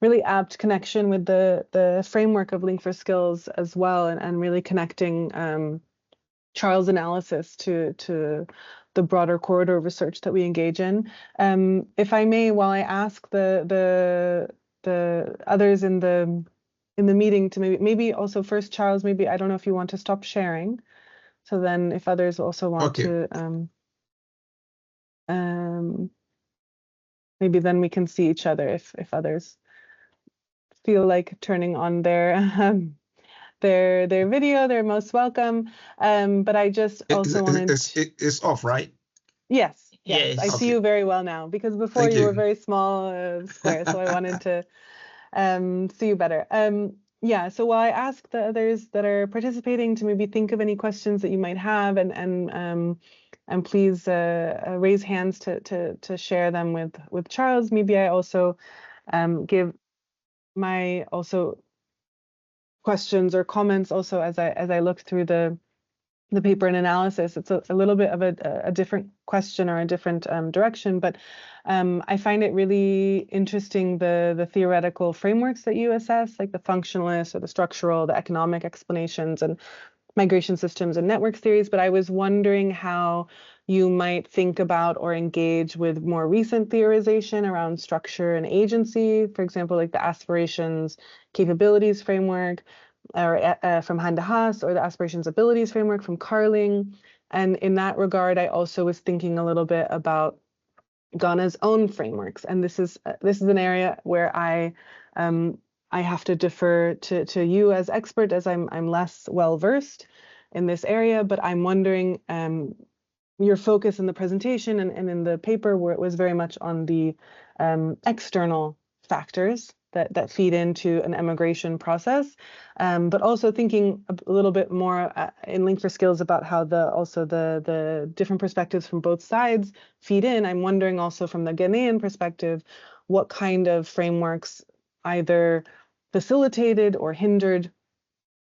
Speaker 1: really apt connection with the framework of Link4Skills as well, and really connecting Charles' analysis to the broader corridor research that we engage in. If I may, while I ask the others in the meeting to maybe also first, Charles, maybe I don't know if you want to stop sharing. So then if others also want to maybe then we can see each other if others feel like turning on their video, they're most welcome. But I just also wanted
Speaker 2: it's off, right?
Speaker 1: Yes. I see you very well now, because before you were very small square, so I wanted to see you better. Yeah, so while I ask the others that are participating to maybe think of any questions that you might have, and please raise hands to share them with Charles. Maybe I also give my questions or comments also as I look through the paper and analysis. It's a little bit of a different question or a different direction, but I find it really interesting the theoretical frameworks that you assess, like the functionalist or the structural, the economic explanations and migration systems and network theories. But I was wondering how you might think about or engage with more recent theorization around structure and agency, for example, like the aspirations capabilities framework or from Hendow, or the aspirations abilities framework from Carling. And in that regard, I also was thinking a little bit about Ghana's own frameworks. And this is an area where I have to defer to you as expert, as I'm less well versed in this area. But I'm wondering, your focus in the presentation and in the paper, where it was very much on the external factors that feed into an immigration process, but also thinking a little bit more in Link4Skills about how the different perspectives from both sides feed in. I'm wondering also from the Ghanaian perspective, what kind of frameworks either facilitated or hindered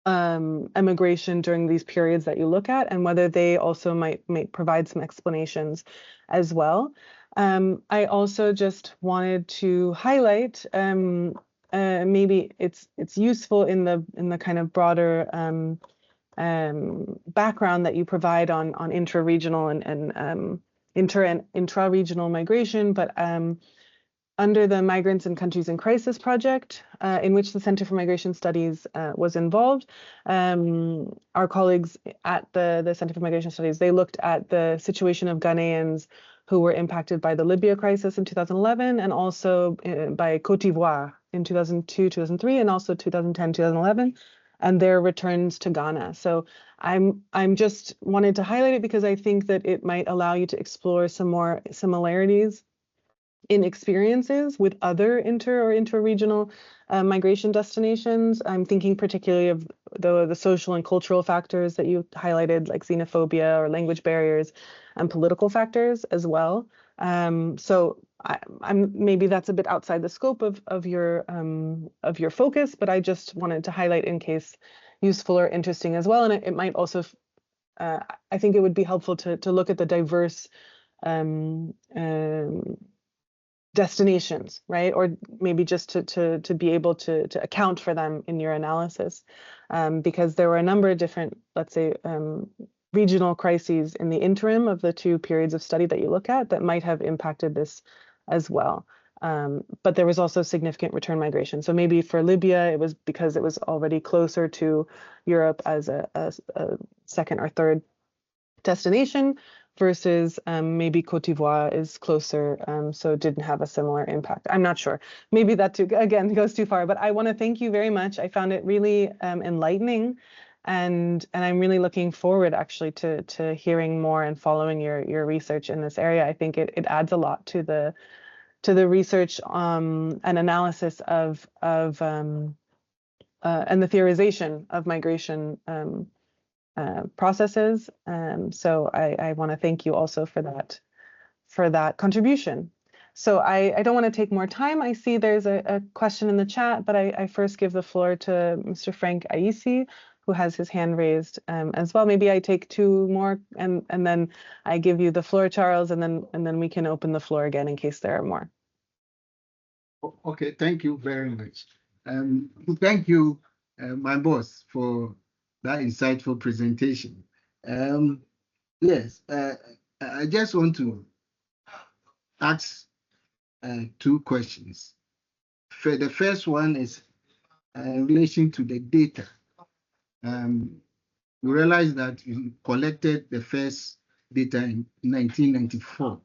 Speaker 1: immigration during these periods that you look at, and whether they also might provide some explanations as well. I also just wanted to highlight, maybe it's useful in the kind of broader background that you provide on intra-regional and intra-regional migration, but under the Migrants and Countries in Crisis project, in which the Center for Migration Studies was involved. Our colleagues at the Center for Migration Studies, they looked at the situation of Ghanaians who were impacted by the Libya crisis in 2011, and also by Cote d'Ivoire in 2002, 2003, and also 2010, 2011, and their returns to Ghana. So I'm just wanted to highlight it because I think that it might allow you to explore some more similarities in experiences with other intra-regional migration destinations. I'm thinking particularly of the social and cultural factors that you highlighted, like xenophobia or language barriers, and political factors as well. So I'm maybe that's a bit outside the scope of your focus, but I just wanted to highlight in case useful or interesting as well. And it might also, I think it would be helpful to look at the diverse destinations, right? Or maybe just to be able to account for them in your analysis, because there were a number of different, let's say, regional crises in the interim of the two periods of study that you look at that might have impacted this as well. But there was also significant return migration. So maybe for Libya, it was because it was already closer to Europe as a second or third destination. versus maybe Cote d'Ivoire is closer, so didn't have a similar impact. I'm not sure. Maybe that too, again, goes too far, but I want to thank you very much. I found it really enlightening, and I'm really looking forward actually to hearing more and following your research in this area. I think it adds a lot to the research and analysis of and the theorization of migration processes. So I want to thank you also for that contribution. So I don't want to take more time. I see there's a question in the chat, but I first give the floor to Mr. Frank Aisi, who has his hand raised as well. Maybe I take two more and then I give you the floor, Charles, and then we can open the floor again in case there are more.
Speaker 4: Okay, thank you very much. Thank you, my boss, for that insightful presentation. Yes, I just want to ask two questions. The first one is in relation to the data. We realized that we collected the first data in 1994,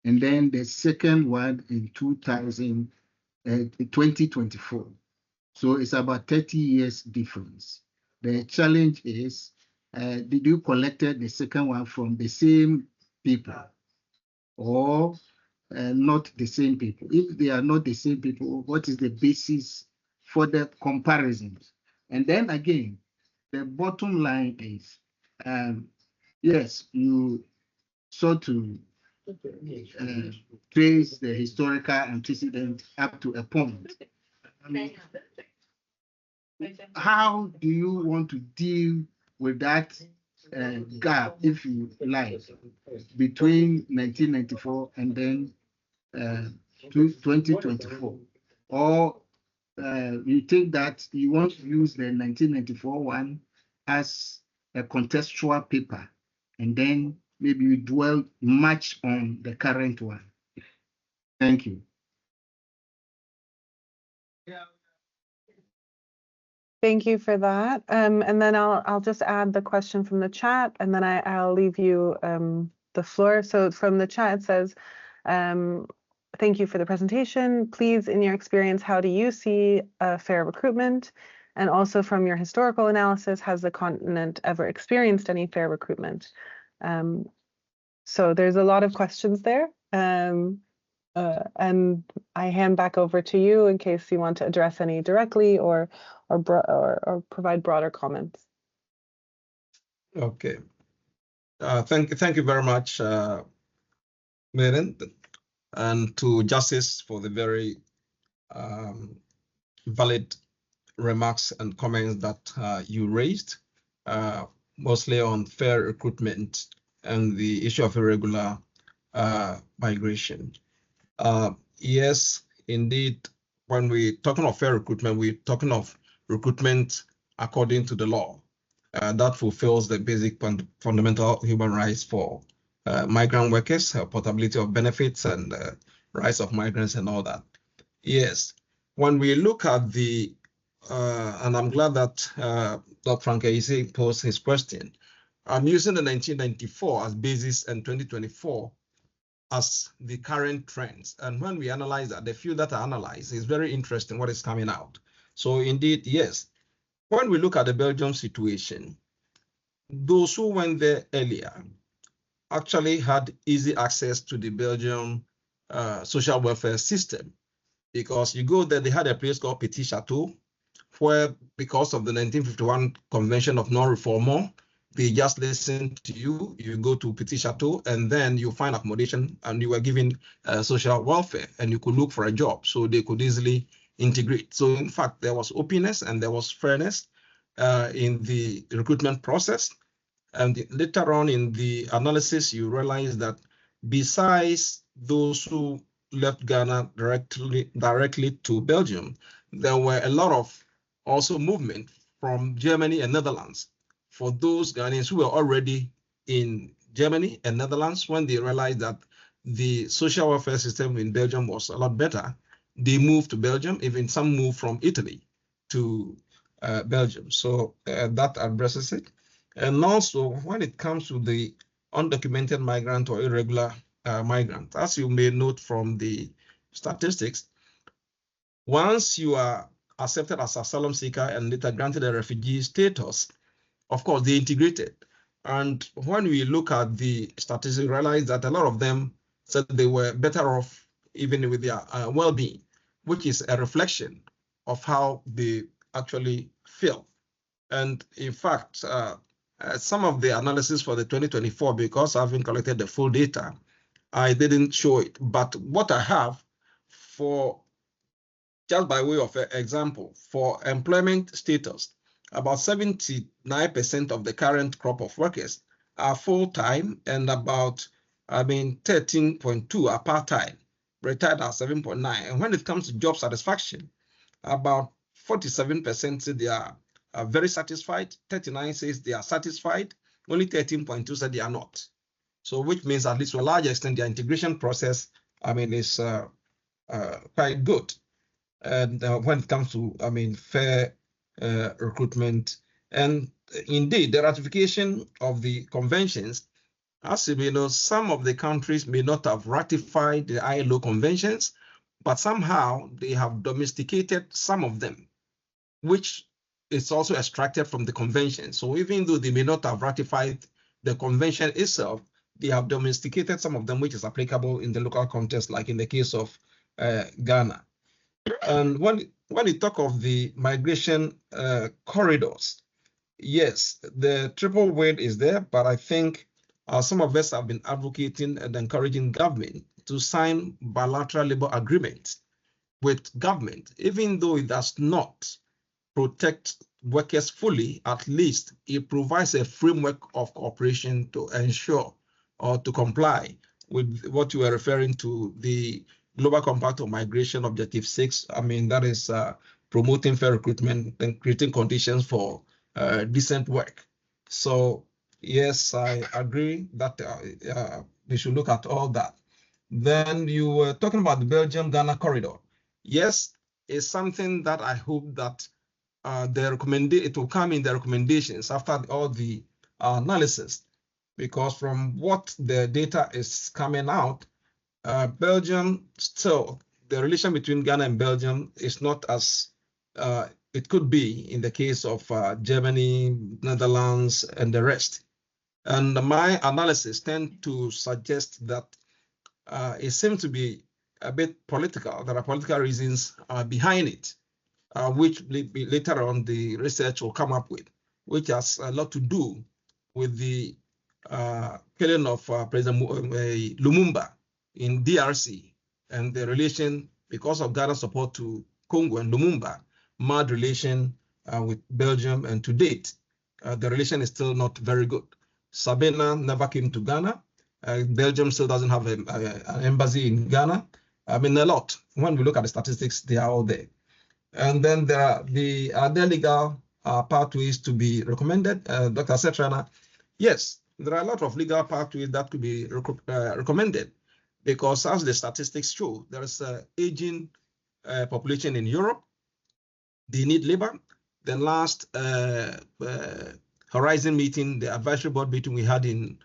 Speaker 4: and then the second one in 2024. So it's about 30 years difference. The challenge is, did you collected the second one from the same people or not the same people? If they are not the same people, what is the basis for the comparisons? And then again, the bottom line is, yes, you sought to trace the historical antecedent up to a point. How do you want to deal with that gap, if you like, between 1994 and then 2024? Or you think that you want to use the 1994 one as a contextual paper, and then maybe you dwell much on the current one? Thank you.
Speaker 1: Thank you for that. And then I'll just add the question from the chat, and then I'll leave you the floor. So from the chat, it says, thank you for the presentation. Please, in your experience, how do you see fair recruitment? And also from your historical analysis, has the continent ever experienced any fair recruitment? So there's a lot of questions there. And I hand back over to you in case you want to address any directly or provide broader comments.
Speaker 2: Okay. Thank you very much, Maegan, and to Justice for the very valid remarks and comments that you raised, mostly on fair recruitment and the issue of irregular migration. Yes, indeed, when we're talking of fair recruitment, we're talking of recruitment according to the law that fulfills the basic fundamental human rights for migrant workers, portability of benefits and rights of migrants and all that. Yes, when we look at the, and I'm glad that Dr. Frank Aisi posed his question, I'm using the 1994 as basis and 2024 as the current trends. And when we analyze that, the few that are analyzed, is very interesting what is coming out. So indeed, yes, when we look at the Belgium situation, those who went there earlier actually had easy access to the Belgium social welfare system, because you go there, they had a place called Petit Chateau, where because of the 1951 Convention of Non-Refoulement, they just listen to you, you go to Petit Chateau, and then you find accommodation, and you were given social welfare, and you could look for a job, so they could easily integrate. So in fact, there was openness and there was fairness in the recruitment process. And later on in the analysis, you realize that besides those who left Ghana directly to Belgium, there were a lot of also movement from Germany and Netherlands for those Ghanaians who were already in Germany and Netherlands. When they realized that the social welfare system in Belgium was a lot better, they moved to Belgium. Even some moved from Italy to Belgium. So that addresses it. And also when it comes to the undocumented migrant or irregular migrant. As you may note from the statistics, once you are accepted as asylum seeker and later granted a refugee status, of course, they integrated. And when we look at the statistics, we realize that a lot of them said they were better off even with their well-being, which is a reflection of how they actually feel. And in fact, some of the analysis for the 2024, because I haven't collected the full data, I didn't show it. But what I have for, just by way of example, for employment status, about 79% of the current crop of workers are full-time, and about, 13.2 are part-time, retired at 7.9. And when it comes to job satisfaction, about 47% say they are very satisfied, 39 says they are satisfied, only 13.2 say they are not. So which means at least to a large extent, the integration process, is quite good. And when it comes to, fair recruitment, and indeed the ratification of the conventions, as you may know, some of the countries may not have ratified the ILO conventions, but somehow they have domesticated some of them, which is also extracted from the convention. So even though they may not have ratified the convention itself, they have domesticated some of them, which is applicable in the local context, like in the case of Ghana. And when you talk of the migration corridors, yes, the triple word is there, but I think some of us have been advocating and encouraging government to sign bilateral labor agreements with government, even though it does not protect workers fully. At least it provides a framework of cooperation to ensure or to comply with what you were referring to, the Global Compact on Migration Objective 6. That is promoting fair recruitment and creating conditions for decent work. So yes, I agree that we should look at all that. Then you were talking about the Belgium-Ghana corridor. Yes, it's something that I hope that it will come in the recommendations after all the analysis, because from what the data is coming out, Belgium still, the relation between Ghana and Belgium is not as it could be in the case of Germany, Netherlands, and the rest. And my analysis tend to suggest that it seems to be a bit political. There are political reasons behind it, which later on the research will come up with, which has a lot to do with the killing of President Lumumba in DRC, and the relation, because of Ghana's support to Congo and Lumumba, marred relation with Belgium, and to date, the relation is still not very good. Sabena never came to Ghana. Belgium still doesn't have an embassy in Ghana. A lot. When we look at the statistics, they are all there. And then there are the legal pathways to be recommended. Dr. Setrana, yes, there are a lot of legal pathways that could be recommended, because as the statistics show, there is an aging population in Europe. They need labor. The last Horizon meeting, the advisory board meeting we had in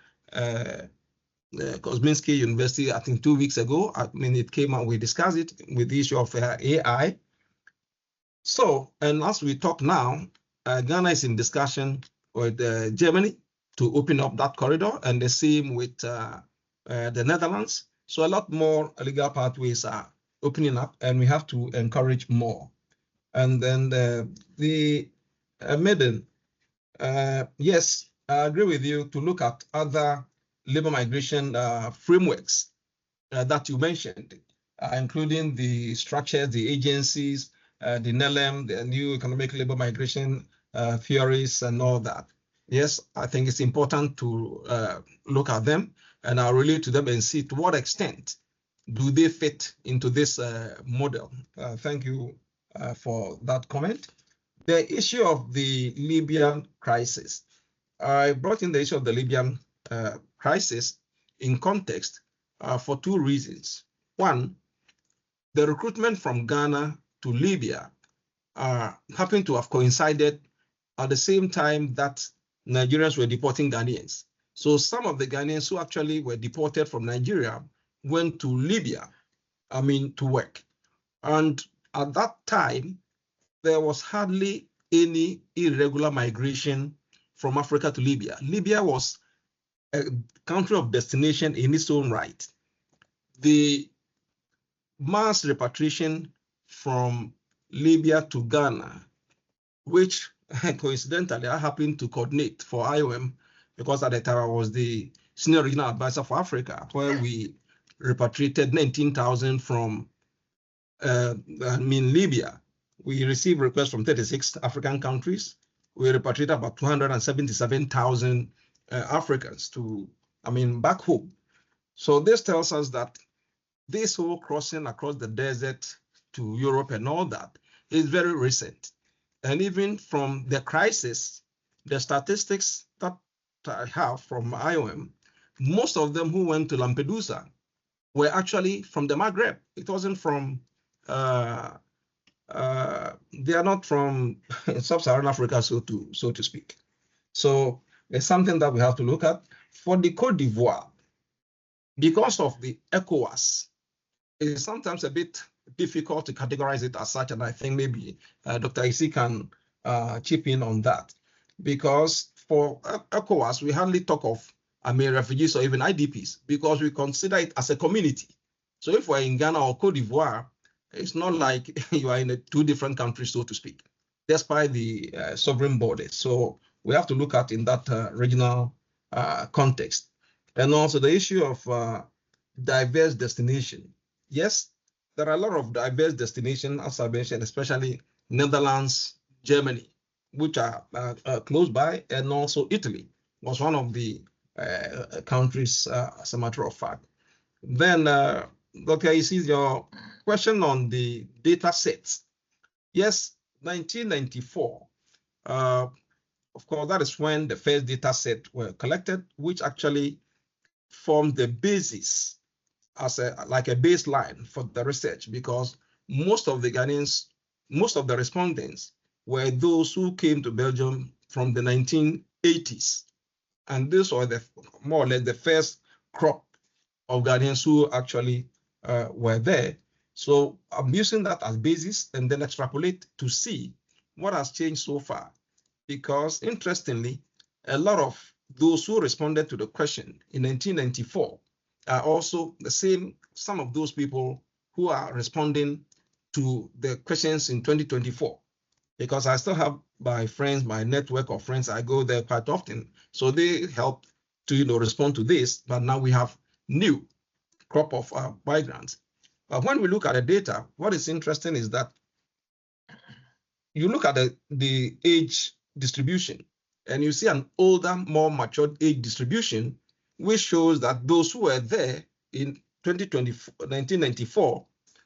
Speaker 2: Kosminski University, I think 2 weeks ago, it came out, we discussed it with the issue of AI. So, and as we talk now, Ghana is in discussion with Germany to open up that corridor, and the same with the Netherlands. So a lot more legal pathways are opening up, and we have to encourage more. And then the Maegan, yes, I agree with you to look at other labor migration frameworks that you mentioned, including the structures, the agencies, the NELM, the new economic labor migration theories, and all that. Yes, I think it's important to look at them, and I'll relate to them and see to what extent do they fit into this model. Thank you for that comment. The issue of the Libyan crisis. I brought in the issue of the Libyan crisis in context for two reasons. One, the recruitment from Ghana to Libya happened to have coincided at the same time that Nigerians were deporting Ghanaians. So some of the Ghanaians who actually were deported from Nigeria went to Libya, to work. And at that time, there was hardly any irregular migration from Africa to Libya. Libya was a country of destination in its own right. The mass repatriation from Libya to Ghana, which coincidentally I happened to coordinate for IOM, because at the time I was the Senior Regional Advisor for Africa, where we repatriated 19,000 from Libya. We received requests from 36 African countries. We repatriated about 277,000 Africans to, back home. So this tells us that this whole crossing across the desert to Europe and all that is very recent. And even from the crisis, the statistics that I have from IOM, most of them who went to Lampedusa were actually from the Maghreb. It wasn't from, they are not from sub-Saharan Africa, so to speak. So it's something that we have to look at. For the Côte d'Ivoire, because of the ECOWAS, it's sometimes a bit difficult to categorize it as such, and I think maybe Dr. EC can chip in on that. Because for ECOWAS, we hardly talk of refugees or even IDPs, because we consider it as a community. So if we're in Ghana or Côte d'Ivoire, it's not like you are in two different countries, so to speak, despite the sovereign borders. So we have to look at in that regional context. And also the issue of diverse destination. Yes, there are a lot of diverse destinations, as I mentioned, especially Netherlands, Germany, which are close by, and also Italy was one of the countries, as a matter of fact. Then, Dr. You see your question on the data sets. Yes, 1994, of course, that is when the first data set were collected, which actually formed the basis as like a baseline for the research, because most of the Ghanaians, most of the respondents were those who came to Belgium from the 1980s. And this was more or less the first crop of Ghanaians who actually were there. So I'm using that as basis and then extrapolate to see what has changed so far. Because interestingly, a lot of those who responded to the question in 1994 are also the same, some of those people who are responding to the questions in 2024. Because I still have my friends, my network of friends, I go there quite often. So they help to respond to this, but now we have new crop of migrants. But when we look at the data, what is interesting is that you look at the age distribution, and you see an older, more matured age distribution, which shows that those who were there in 1994,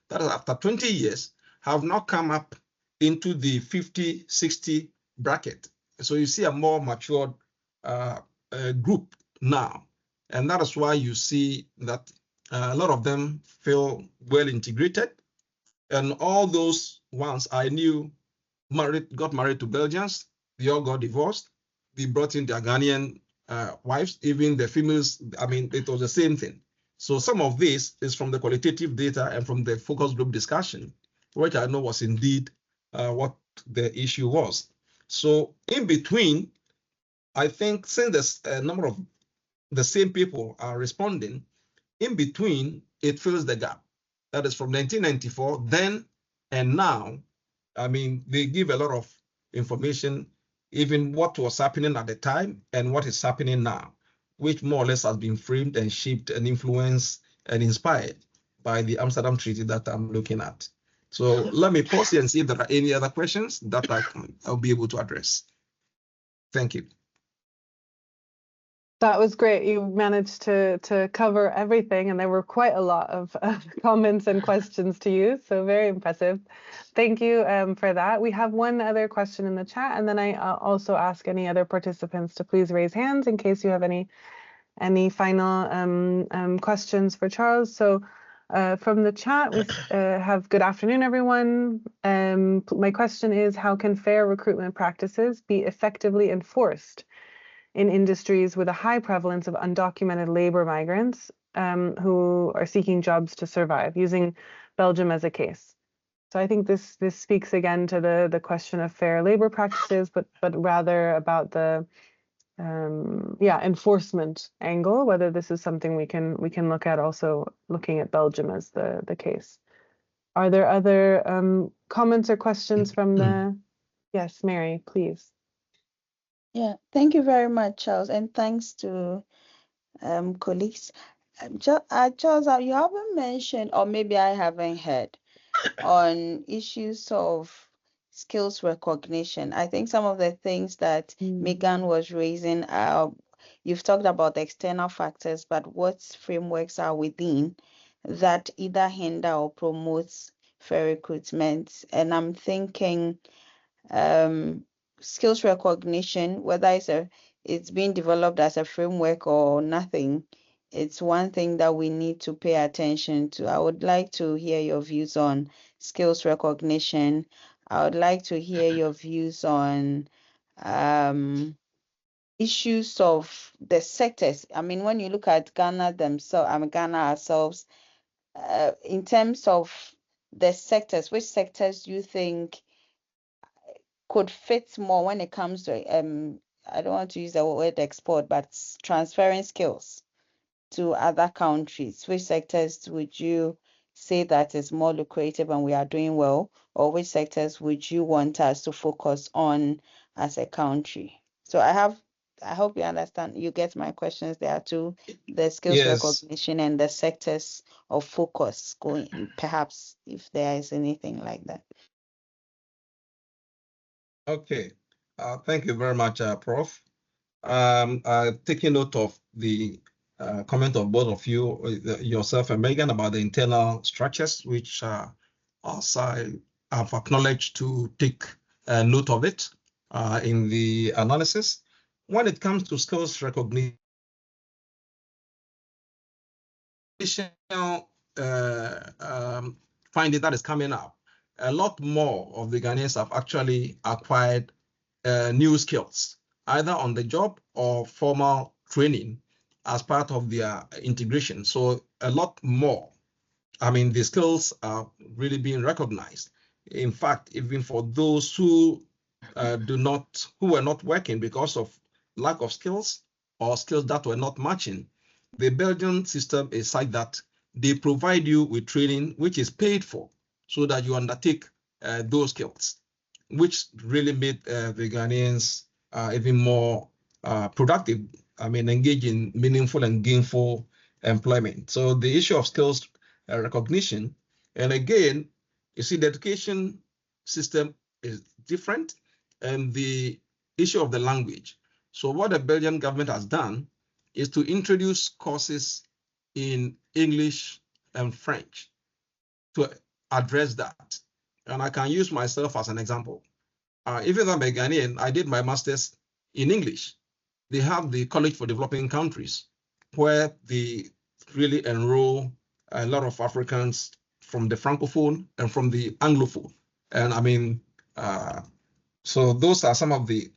Speaker 2: that is after 20 years, have now come up into the 50, 60 bracket. So you see a more matured group now. And that is why you see that a lot of them feel well integrated. And all those ones I knew got married to Belgians, they all got divorced. They brought in their Ghanaian wives, even the females, it was the same thing. So some of this is from the qualitative data and from the focus group discussion, which I know was indeed what the issue was. So in between, I think since there's a number of the same people are responding, in between, it fills the gap. That is from 1994, then and now. They give a lot of information, even what was happening at the time and what is happening now, which more or less has been framed and shaped and influenced and inspired by the Amsterdam Treaty that I'm looking at. So let me pause here and see if there are any other questions that I'll be able to address. Thank you.
Speaker 1: That was great. You managed to cover everything, and there were quite a lot of comments and questions to you, so very impressive. Thank you for that. We have one other question in the chat, and then I also ask any other participants to please raise hands in case you have any final questions for Charles. So from the chat, we have good afternoon, everyone. My question is, how can fair recruitment practices be effectively enforced in industries with a high prevalence of undocumented labor migrants who are seeking jobs to survive, using Belgium as a case. So I think this speaks again to the question of fair labor practices, but rather about the enforcement angle, whether this is something we can look at, also looking at Belgium as the case. Are there other comments or questions from the? Yes, Mary, please.
Speaker 5: Yeah, thank you very much, Charles, and thanks to colleagues. Charles, you haven't mentioned, or maybe I haven't heard, on issues of skills recognition. I think some of the things that Maegan was raising, you've talked about the external factors, but what frameworks are within that either hinder or promotes fair recruitment? And I'm thinking skills recognition, whether it's being developed as a framework or nothing, it's one thing that we need to pay attention to. I would like to hear your views on skills recognition. I would like to hear your views on issues of the sectors. I mean, when you look at Ghana ourselves, in terms of the sectors, which sectors do you think could fit more when it comes to, I don't want to use the word export, but transferring skills to other countries? Which sectors would you say that is more lucrative and we are doing well, or which sectors would you want us to focus on as a country? So I hope you understand, you get my questions there too, the skills recognition and the sectors of focus going, perhaps if there is anything like that.
Speaker 2: Okay, thank you very much, Prof. Taking note of the comment of both of you, yourself and Maegan, about the internal structures, which also I have acknowledged to take note of it in the analysis. When it comes to skills recognition, finding that is coming up, a lot more of the Ghanaians have actually acquired new skills, either on the job or formal training as part of their integration. So a lot more. I mean, the skills are really being recognized. In fact, even for those who were not working because of lack of skills or skills that were not matching, the Belgian system is such that they provide you with training which is paid for, so that you undertake those skills, which really made the Ghanaians even more productive. I mean, engage in meaningful and gainful employment. So the issue of skills recognition, and again, you see, the education system is different, and the issue of the language. So what the Belgian government has done is to introduce courses in English and French to address that. And I can use myself as an example. Even though I'm a Ghanaian, I did my master's in English. They have the College for Developing Countries, where they really enroll a lot of Africans from the Francophone and from the Anglophone. And I mean, so those are some of the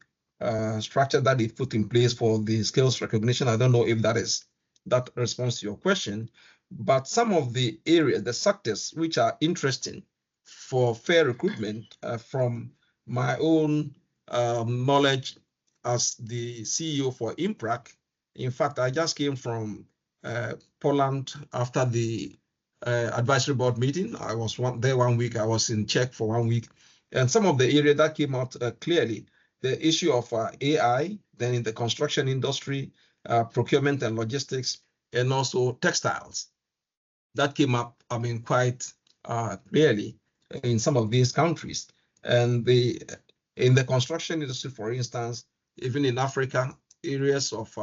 Speaker 2: structure that they put in place for the skills recognition. I don't know if that responds to your question, but some of the areas, the sectors which are interesting for fair recruitment, from my own knowledge as the CEO for IMPRAC. In fact, I just came from Poland after the advisory board meeting. I was there 1 week. I was in Czech for 1 week. And some of the area that came out clearly, the issue of AI, then in the construction industry, procurement and logistics, and also textiles. That came up, I mean, quite clearly in some of these countries. And in the construction industry, for instance, even in Africa, areas of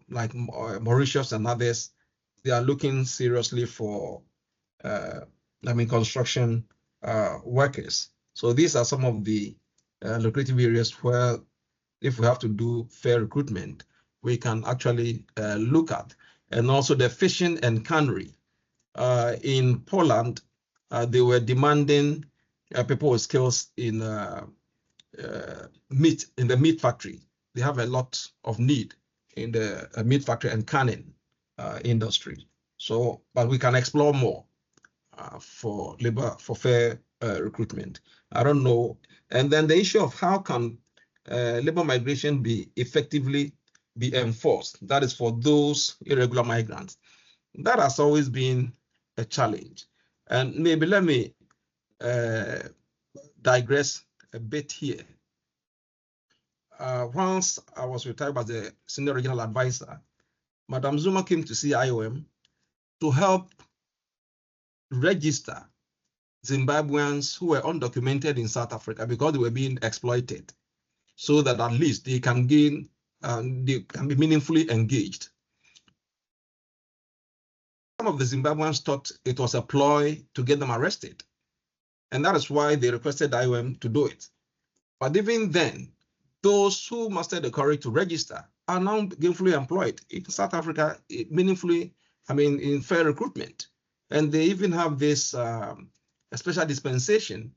Speaker 2: like Mauritius and others, they are looking seriously for, I mean, construction workers. So these are some of the lucrative areas where, if we have to do fair recruitment, we can actually look at. And also the fishing and cannery. In Poland, they were demanding people with skills in meat, in the meat factory. they have a lot of need in the meat factory and canning industry. So, but we can explore more for fair recruitment. I don't know. And then the issue of how can labor migration be effectively be enforced, that is for those irregular migrants. That has always been a challenge. And maybe let me digress a bit here. Once I was retired as the Senior Regional Advisor, Madam Zuma came to see IOM to help register Zimbabweans who were undocumented in South Africa because they were being exploited, so that at least they can gain, they can be meaningfully engaged. Some of the Zimbabweans thought it was a ploy to get them arrested, and that is why they requested IOM to do it. But even then, those who mustered the courage to register are now gainfully employed in South Africa, meaningfully, in fair recruitment. And they even have this a special dispensation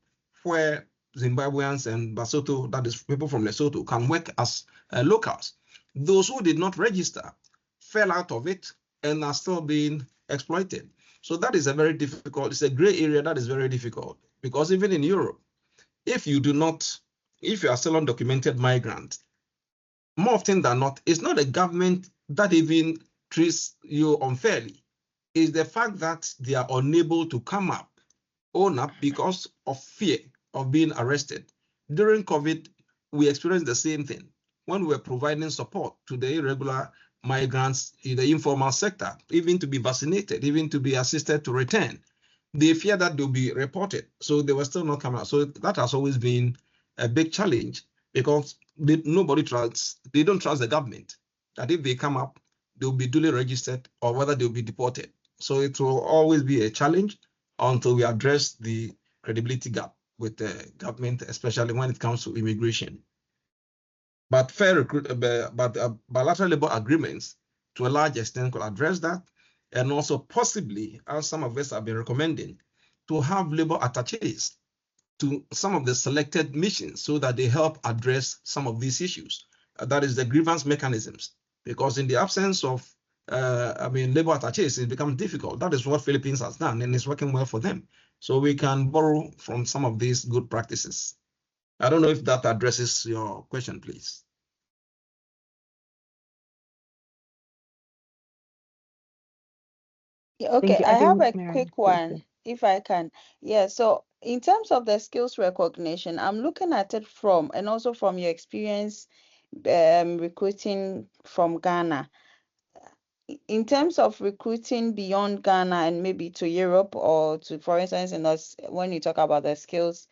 Speaker 2: where Zimbabweans and Basotho, that is people from Lesotho, can work as locals. Those who did not register fell out of it and are still being exploited. So that is a very difficult, it's a gray area that is very difficult, because even in Europe, if you are still undocumented migrant, more often than not, it's not the government that even treats you unfairly. It's the fact that they are unable to own up because of fear of being arrested. During COVID, we experienced the same thing when we were providing support to the irregular migrants in the informal sector, even to be vaccinated, even to be assisted to return. They fear that they'll be reported, so they were still not coming out. So that has always been a big challenge, because they don't trust the government that if they come up, they'll be duly registered or whether they'll be deported. So it will always be a challenge until we address the credibility gap with the government, especially when it comes to immigration. But bilateral labor agreements, to a large extent, could address that, and also possibly, as some of us have been recommending, to have labor attaches to some of the selected missions so that they help address some of these issues. That is the grievance mechanisms, because in the absence of labor attaches, it becomes difficult. That is what Philippines has done, and it's working well for them. So we can borrow from some of these good practices. I don't know if that addresses your question, please.
Speaker 5: Okay, I have a quick one, if I can. Yeah, so in terms of the skills recognition, I'm looking at it from, and also from your experience recruiting from Ghana. In terms of recruiting beyond Ghana and maybe to Europe or to, for instance, when you talk about the skills,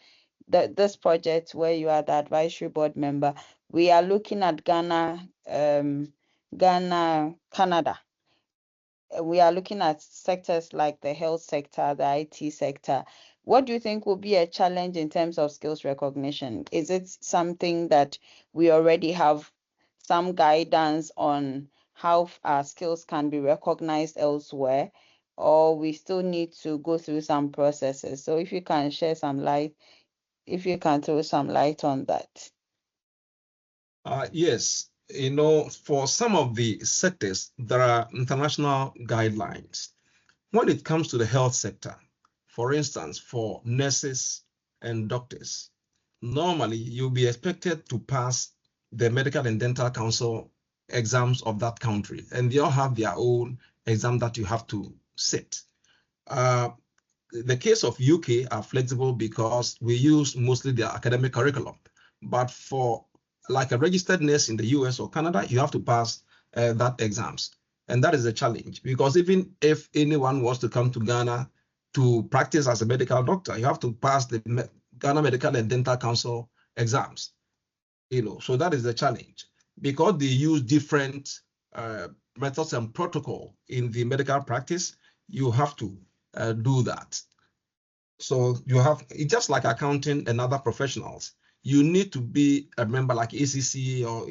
Speaker 5: this project where you are the advisory board member, we are looking at Ghana, Canada. We are looking at sectors like the health sector, the IT sector. What do you think will be a challenge in terms of skills recognition? Is it something that we already have some guidance on how our skills can be recognized elsewhere, or we still need to go through some processes? So if you can share some light, if you can throw some light on that.
Speaker 2: Yes. For some of the sectors, there are international guidelines. When it comes to the health sector, for instance, for nurses and doctors, normally you'll be expected to pass the Medical and Dental Council exams of that country, and they all have their own exam that you have to sit. The case of UK are flexible because we use mostly their academic curriculum, but for like a registered nurse in the US or Canada, you have to pass that exams. And that is a challenge, because even if anyone wants to come to Ghana to practice as a medical doctor, you have to pass the Ghana Medical and Dental Council exams. So that is the challenge, because they use different methods and protocol in the medical practice. You have to do that. So you have, it's just like accounting and other professionals. You need to be a member like ECCA or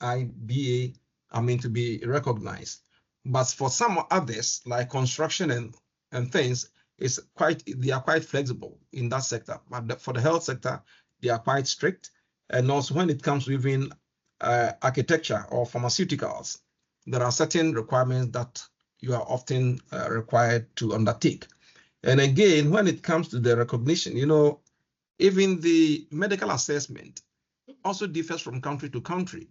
Speaker 2: AIBA, to be recognized. But for some others, like construction and things, they are quite flexible in that sector. But for the health sector, they are quite strict. And also when it comes to even architecture or pharmaceuticals, there are certain requirements that you are often required to undertake. And again, when it comes to the recognition, even the medical assessment also differs from country to country.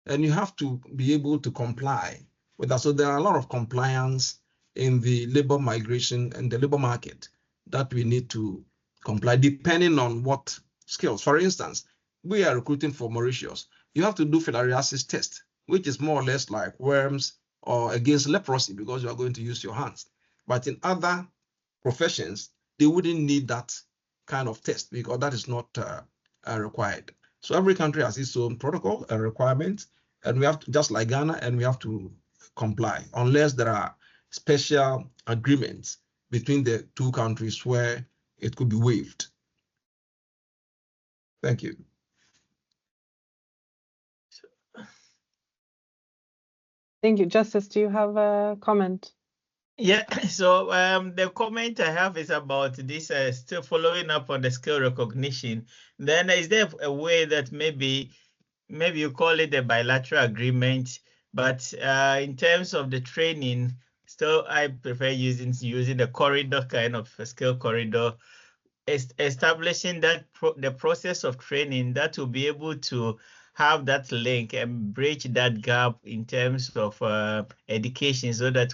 Speaker 2: And you have to be able to comply with that. So there are a lot of compliance in the labor migration and the labor market that we need to comply depending on what skills. For instance, we are recruiting for Mauritius. You have to do filariasis test, which is more or less like worms or against leprosy because you are going to use your hands. But in other professions, they wouldn't need that kind of test because that is not required. So every country has its own protocol and requirements, and we have to, just like Ghana, and we have to comply unless there are special agreements between the two countries where it could be waived. Thank you.
Speaker 1: Thank you. Justice, do you have a comment?
Speaker 3: Yeah, so the comment I have is about this still following up on the skill recognition. Then is there a way that maybe you call it a bilateral agreement, but in terms of the training, still I prefer using the corridor kind of a skill corridor, establishing that the process of training that will be able to have that link and bridge that gap in terms of education, so that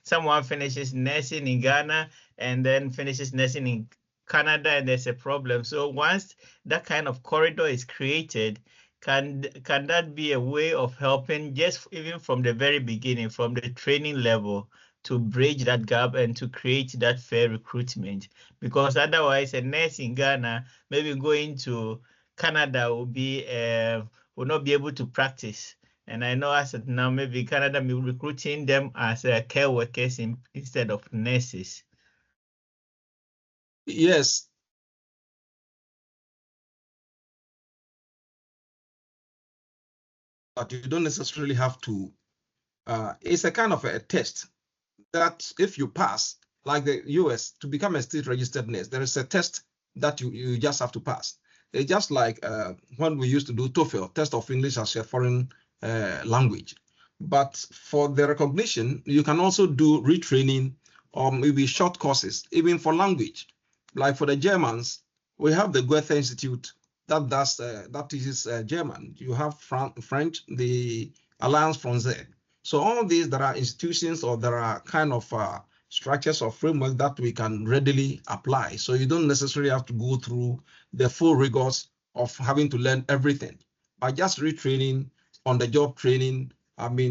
Speaker 3: someone finishes nursing in Ghana and then finishes nursing in Canada and there's a problem. So once that kind of corridor is created, can that be a way of helping just even from the very beginning, from the training level, to bridge that gap and to create that fair recruitment? Because otherwise a nurse in Ghana maybe going to Canada will not be able to practice. And I know as of now, maybe Canada will be recruiting them as care workers instead of nurses.
Speaker 2: Yes. But you don't necessarily have to. It's a kind of a test that if you pass, like the US, to become a state registered nurse, there is a test that you just have to pass. It's just like when we used to do TOEFL, test of English as a foreign language. But for the recognition, you can also do retraining or maybe short courses, even for language. Like for the Germans, we have the Goethe Institute that teaches German. You have French, the Alliance Française. So all these, there are institutions or there are kind of structures or framework that we can readily apply. So you don't necessarily have to go through the full rigors of having to learn everything. By just retraining, on-the-job training,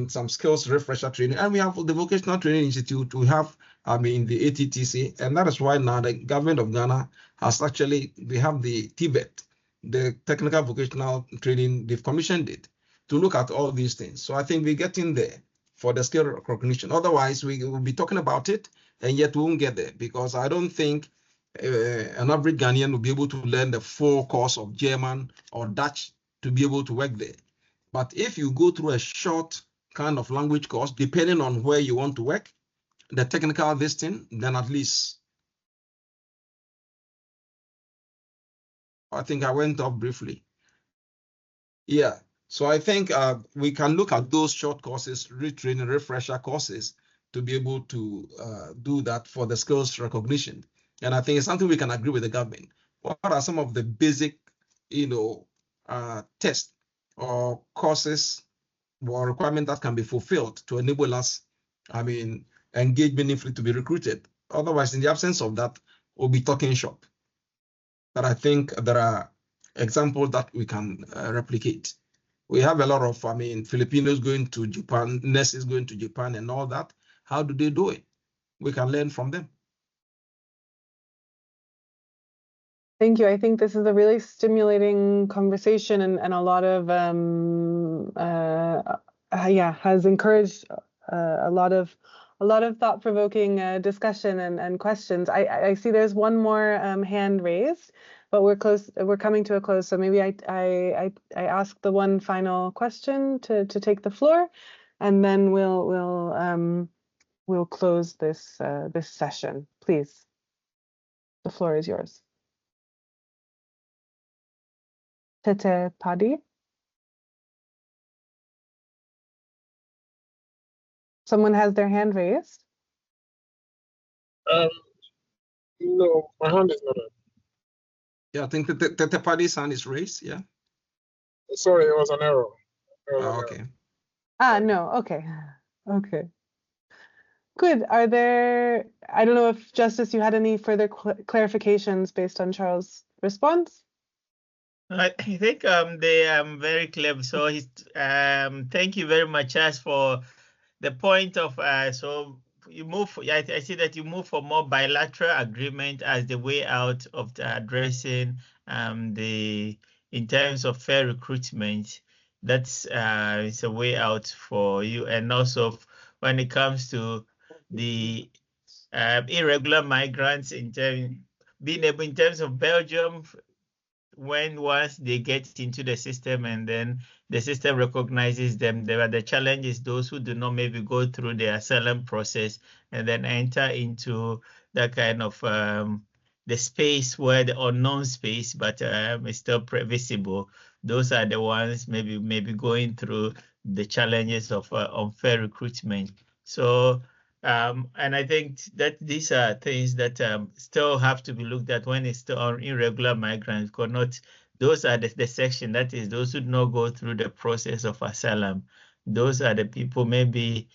Speaker 2: some skills refresher training, and we have the Vocational Training Institute, we have, the ATTC, and that is why now the government of Ghana has we have the TVET, the Technical Vocational Training, they've commissioned it to look at all these things. So I think we're getting there for the skill recognition. Otherwise, we will be talking about it, and yet we won't get there, because I don't think an average Ghanaian will be able to learn the full course of German or Dutch to be able to work there. But if you go through a short kind of language course, depending on where you want to work, the technical listing, then at least, I think I went off briefly. Yeah, so I think we can look at those short courses, retraining, refresher courses, to be able to do that for the skills recognition. And I think it's something we can agree with the government. What are some of the basic, tests or courses or requirements that can be fulfilled to enable us, engage meaningfully to be recruited? Otherwise, in the absence of that, we'll be talking shop. But I think there are examples that we can replicate. We have a lot of, Filipinos going to Japan, nurses going to Japan and all that. How do they do it? We can learn from them.
Speaker 1: Thank you. I think this is a really stimulating conversation, and a lot of has encouraged a lot of thought-provoking discussion and questions. I see there's one more hand raised, but we're coming to a close. So maybe I ask the one final question to take the floor, and then we'll close this session. Please, the floor is yours. Tete Padi. Someone has their hand raised.
Speaker 6: No, my hand is not up.
Speaker 2: Yeah, I think the party's hand is raised. Yeah.
Speaker 6: Sorry, it was an error.
Speaker 2: Okay.
Speaker 1: No. Okay. Okay. Good. Are there, I don't know if Justice, you had any further clarifications based on Charles' response?
Speaker 3: I think they are very clear. So thank you very much, Charles, for the point of so you move. I see that you move for more bilateral agreement as the way out of addressing in terms of fair recruitment. That's it's a way out for you, and also when it comes to the irregular migrants in terms of Belgium. Once they get into the system and then the system recognizes them, the challenge is those who do not maybe go through the asylum process and then enter into that kind of the space where the unknown space, but is still visible. Those are the ones maybe going through the challenges of unfair recruitment. So and I think that these are things that still have to be looked at when it's still on irregular migrants, because those are the section, that is those who do not go through the process of asylum. Those are the people maybe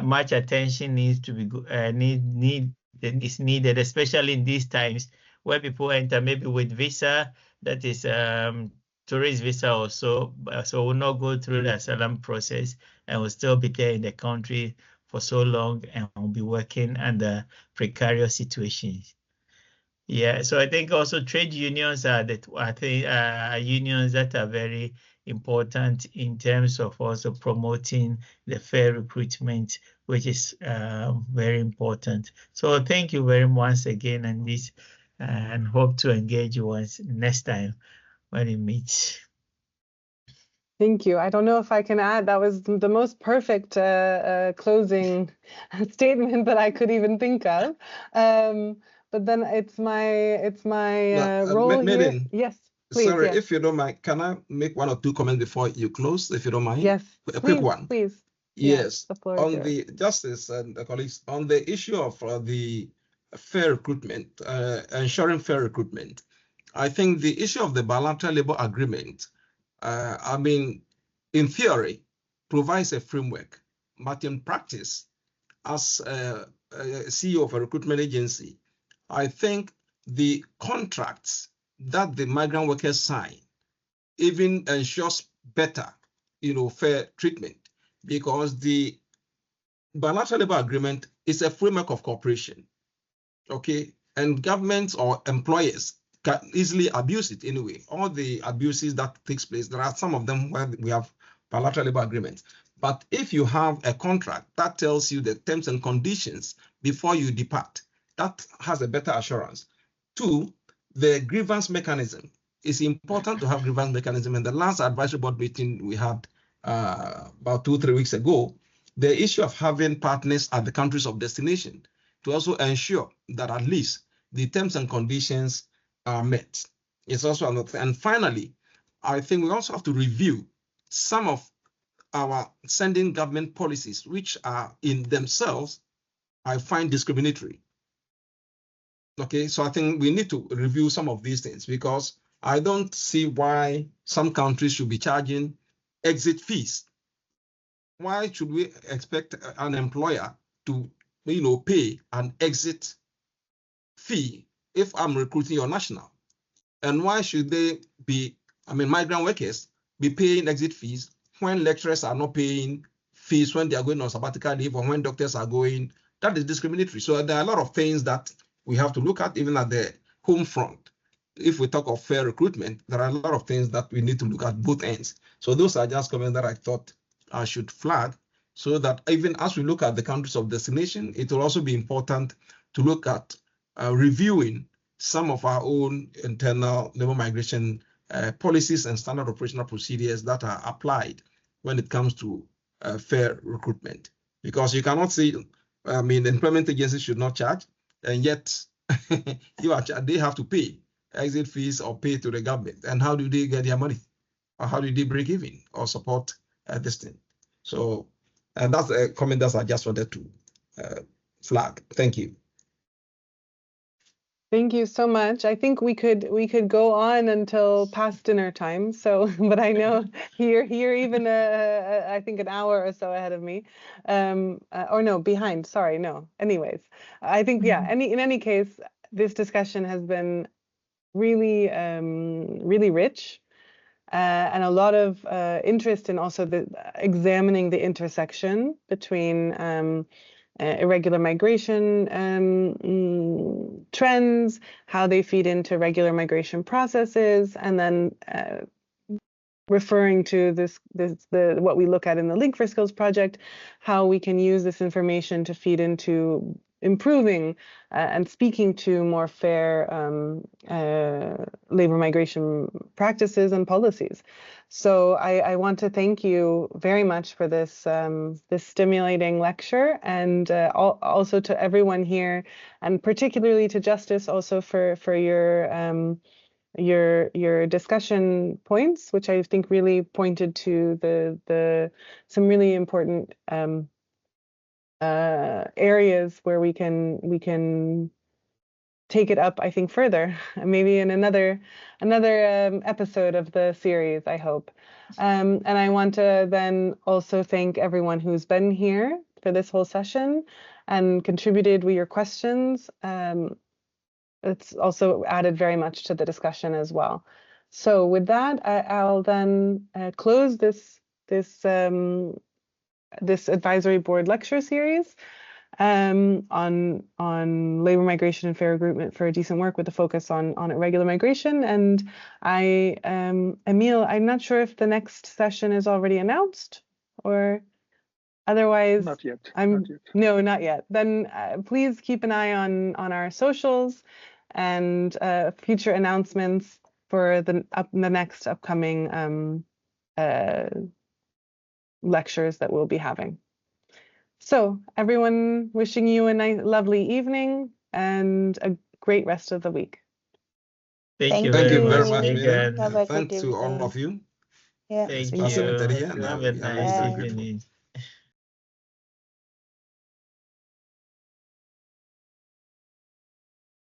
Speaker 3: much attention needs to be is needed, especially in these times where people enter maybe with visa, that is tourist visa or so will not go through the asylum process and will still be there in the country for so long and will be working under precarious situations. Yeah, so I think also trade unions are unions that are very important in terms of also promoting the fair recruitment, which is very important. So thank you very much once again, and hope to engage you once next time when we meet.
Speaker 1: Thank you. I don't know if I can add, that was the most perfect closing statement that I could even think of. But then it's my role here. Yes, please.
Speaker 2: Sorry,
Speaker 1: yes.
Speaker 2: if you don't mind, can I make one or two comments before you close, if you don't mind?
Speaker 1: Yes,
Speaker 2: a quick one.
Speaker 1: Please.
Speaker 2: Yes,
Speaker 1: the floor
Speaker 2: on
Speaker 1: is
Speaker 2: the Justice and the colleagues, on the issue of the fair recruitment, ensuring fair recruitment, I think the issue of the bilateral labor agreement, I mean, in theory, provides a framework, but in practice, as a CEO of a recruitment agency, I think the contracts that the migrant workers sign even ensures better, fair treatment, because the bilateral labor agreement is a framework of cooperation, okay? And governments or employers can easily abuse it anyway. All the abuses that takes place, there are some of them where we have bilateral labor agreements. But if you have a contract that tells you the terms and conditions before you depart, that has a better assurance. Two, the grievance mechanism. It's important to have grievance mechanism. In the last advisory board meeting we had about 2-3 weeks ago, the issue of having partners at the countries of destination to also ensure that at least the terms and conditions are met. It's also another thing. And finally, I think we also have to review some of our sending government policies, which are in themselves, I find discriminatory. Okay, so I think we need to review some of these things, because I don't see why some countries should be charging exit fees. Why should we expect an employer to, pay an exit fee if I'm recruiting your national? And why should they be, migrant workers be paying exit fees when lecturers are not paying fees when they are going on sabbatical leave, or when doctors are going? That is discriminatory. So there are a lot of things that we have to look at, even at the home front. If we talk of fair recruitment, there are a lot of things that we need to look at both ends. So those are just comments that I thought I should flag, so that even as we look at the countries of destination, it will also be important to look at reviewing some of our own internal labor migration policies and standard operational procedures that are applied when it comes to fair recruitment. Because you cannot say, the employment agencies should not charge, and yet they have to pay exit fees or pay to the government. And how do they get their money? Or how do they break even or support this thing? So And that's a comment that I just wanted to flag. Thank you.
Speaker 1: Thank you so much. I think we could go on until past dinner time. So, but I know you're here even I think an hour or so ahead of me, or no, behind. Sorry, no. Anyways, I think in any case, this discussion has been really really rich, and a lot of interest in also examining the intersection between irregular migration trends, how they feed into regular migration processes, and then referring to what we look at in the Link4Skills project, how we can use this information to feed into improving and speaking to more fair labor migration practices and policies. So I want to thank you very much for this this stimulating lecture, and also to everyone here, and particularly to Justice also for your discussion points, which I think really pointed to some really important areas where we can take it up, I think, further, maybe in another episode of the series, I hope. And I want to then also thank everyone who's been here for this whole session and contributed with your questions. It's also added very much to the discussion as well. So with that, I'll then close this advisory board lecture series on labor migration and fair recruitment for decent work with a focus on irregular migration. And Emile, I'm not sure if the next session is already announced, or otherwise.
Speaker 6: Not yet.
Speaker 1: No, not yet. Then please keep an eye on our socials and future announcements for the next upcoming lectures that we'll be having. So everyone, wishing you a nice, lovely evening and a great rest of the week.
Speaker 3: Thank you
Speaker 2: Thank you
Speaker 3: very
Speaker 2: very
Speaker 3: much,
Speaker 2: much,
Speaker 3: Maegan.
Speaker 2: Megan. Thanks to all of you.
Speaker 5: Yeah.
Speaker 3: Thank
Speaker 2: Have
Speaker 3: you.
Speaker 2: a
Speaker 3: Have a nice evening.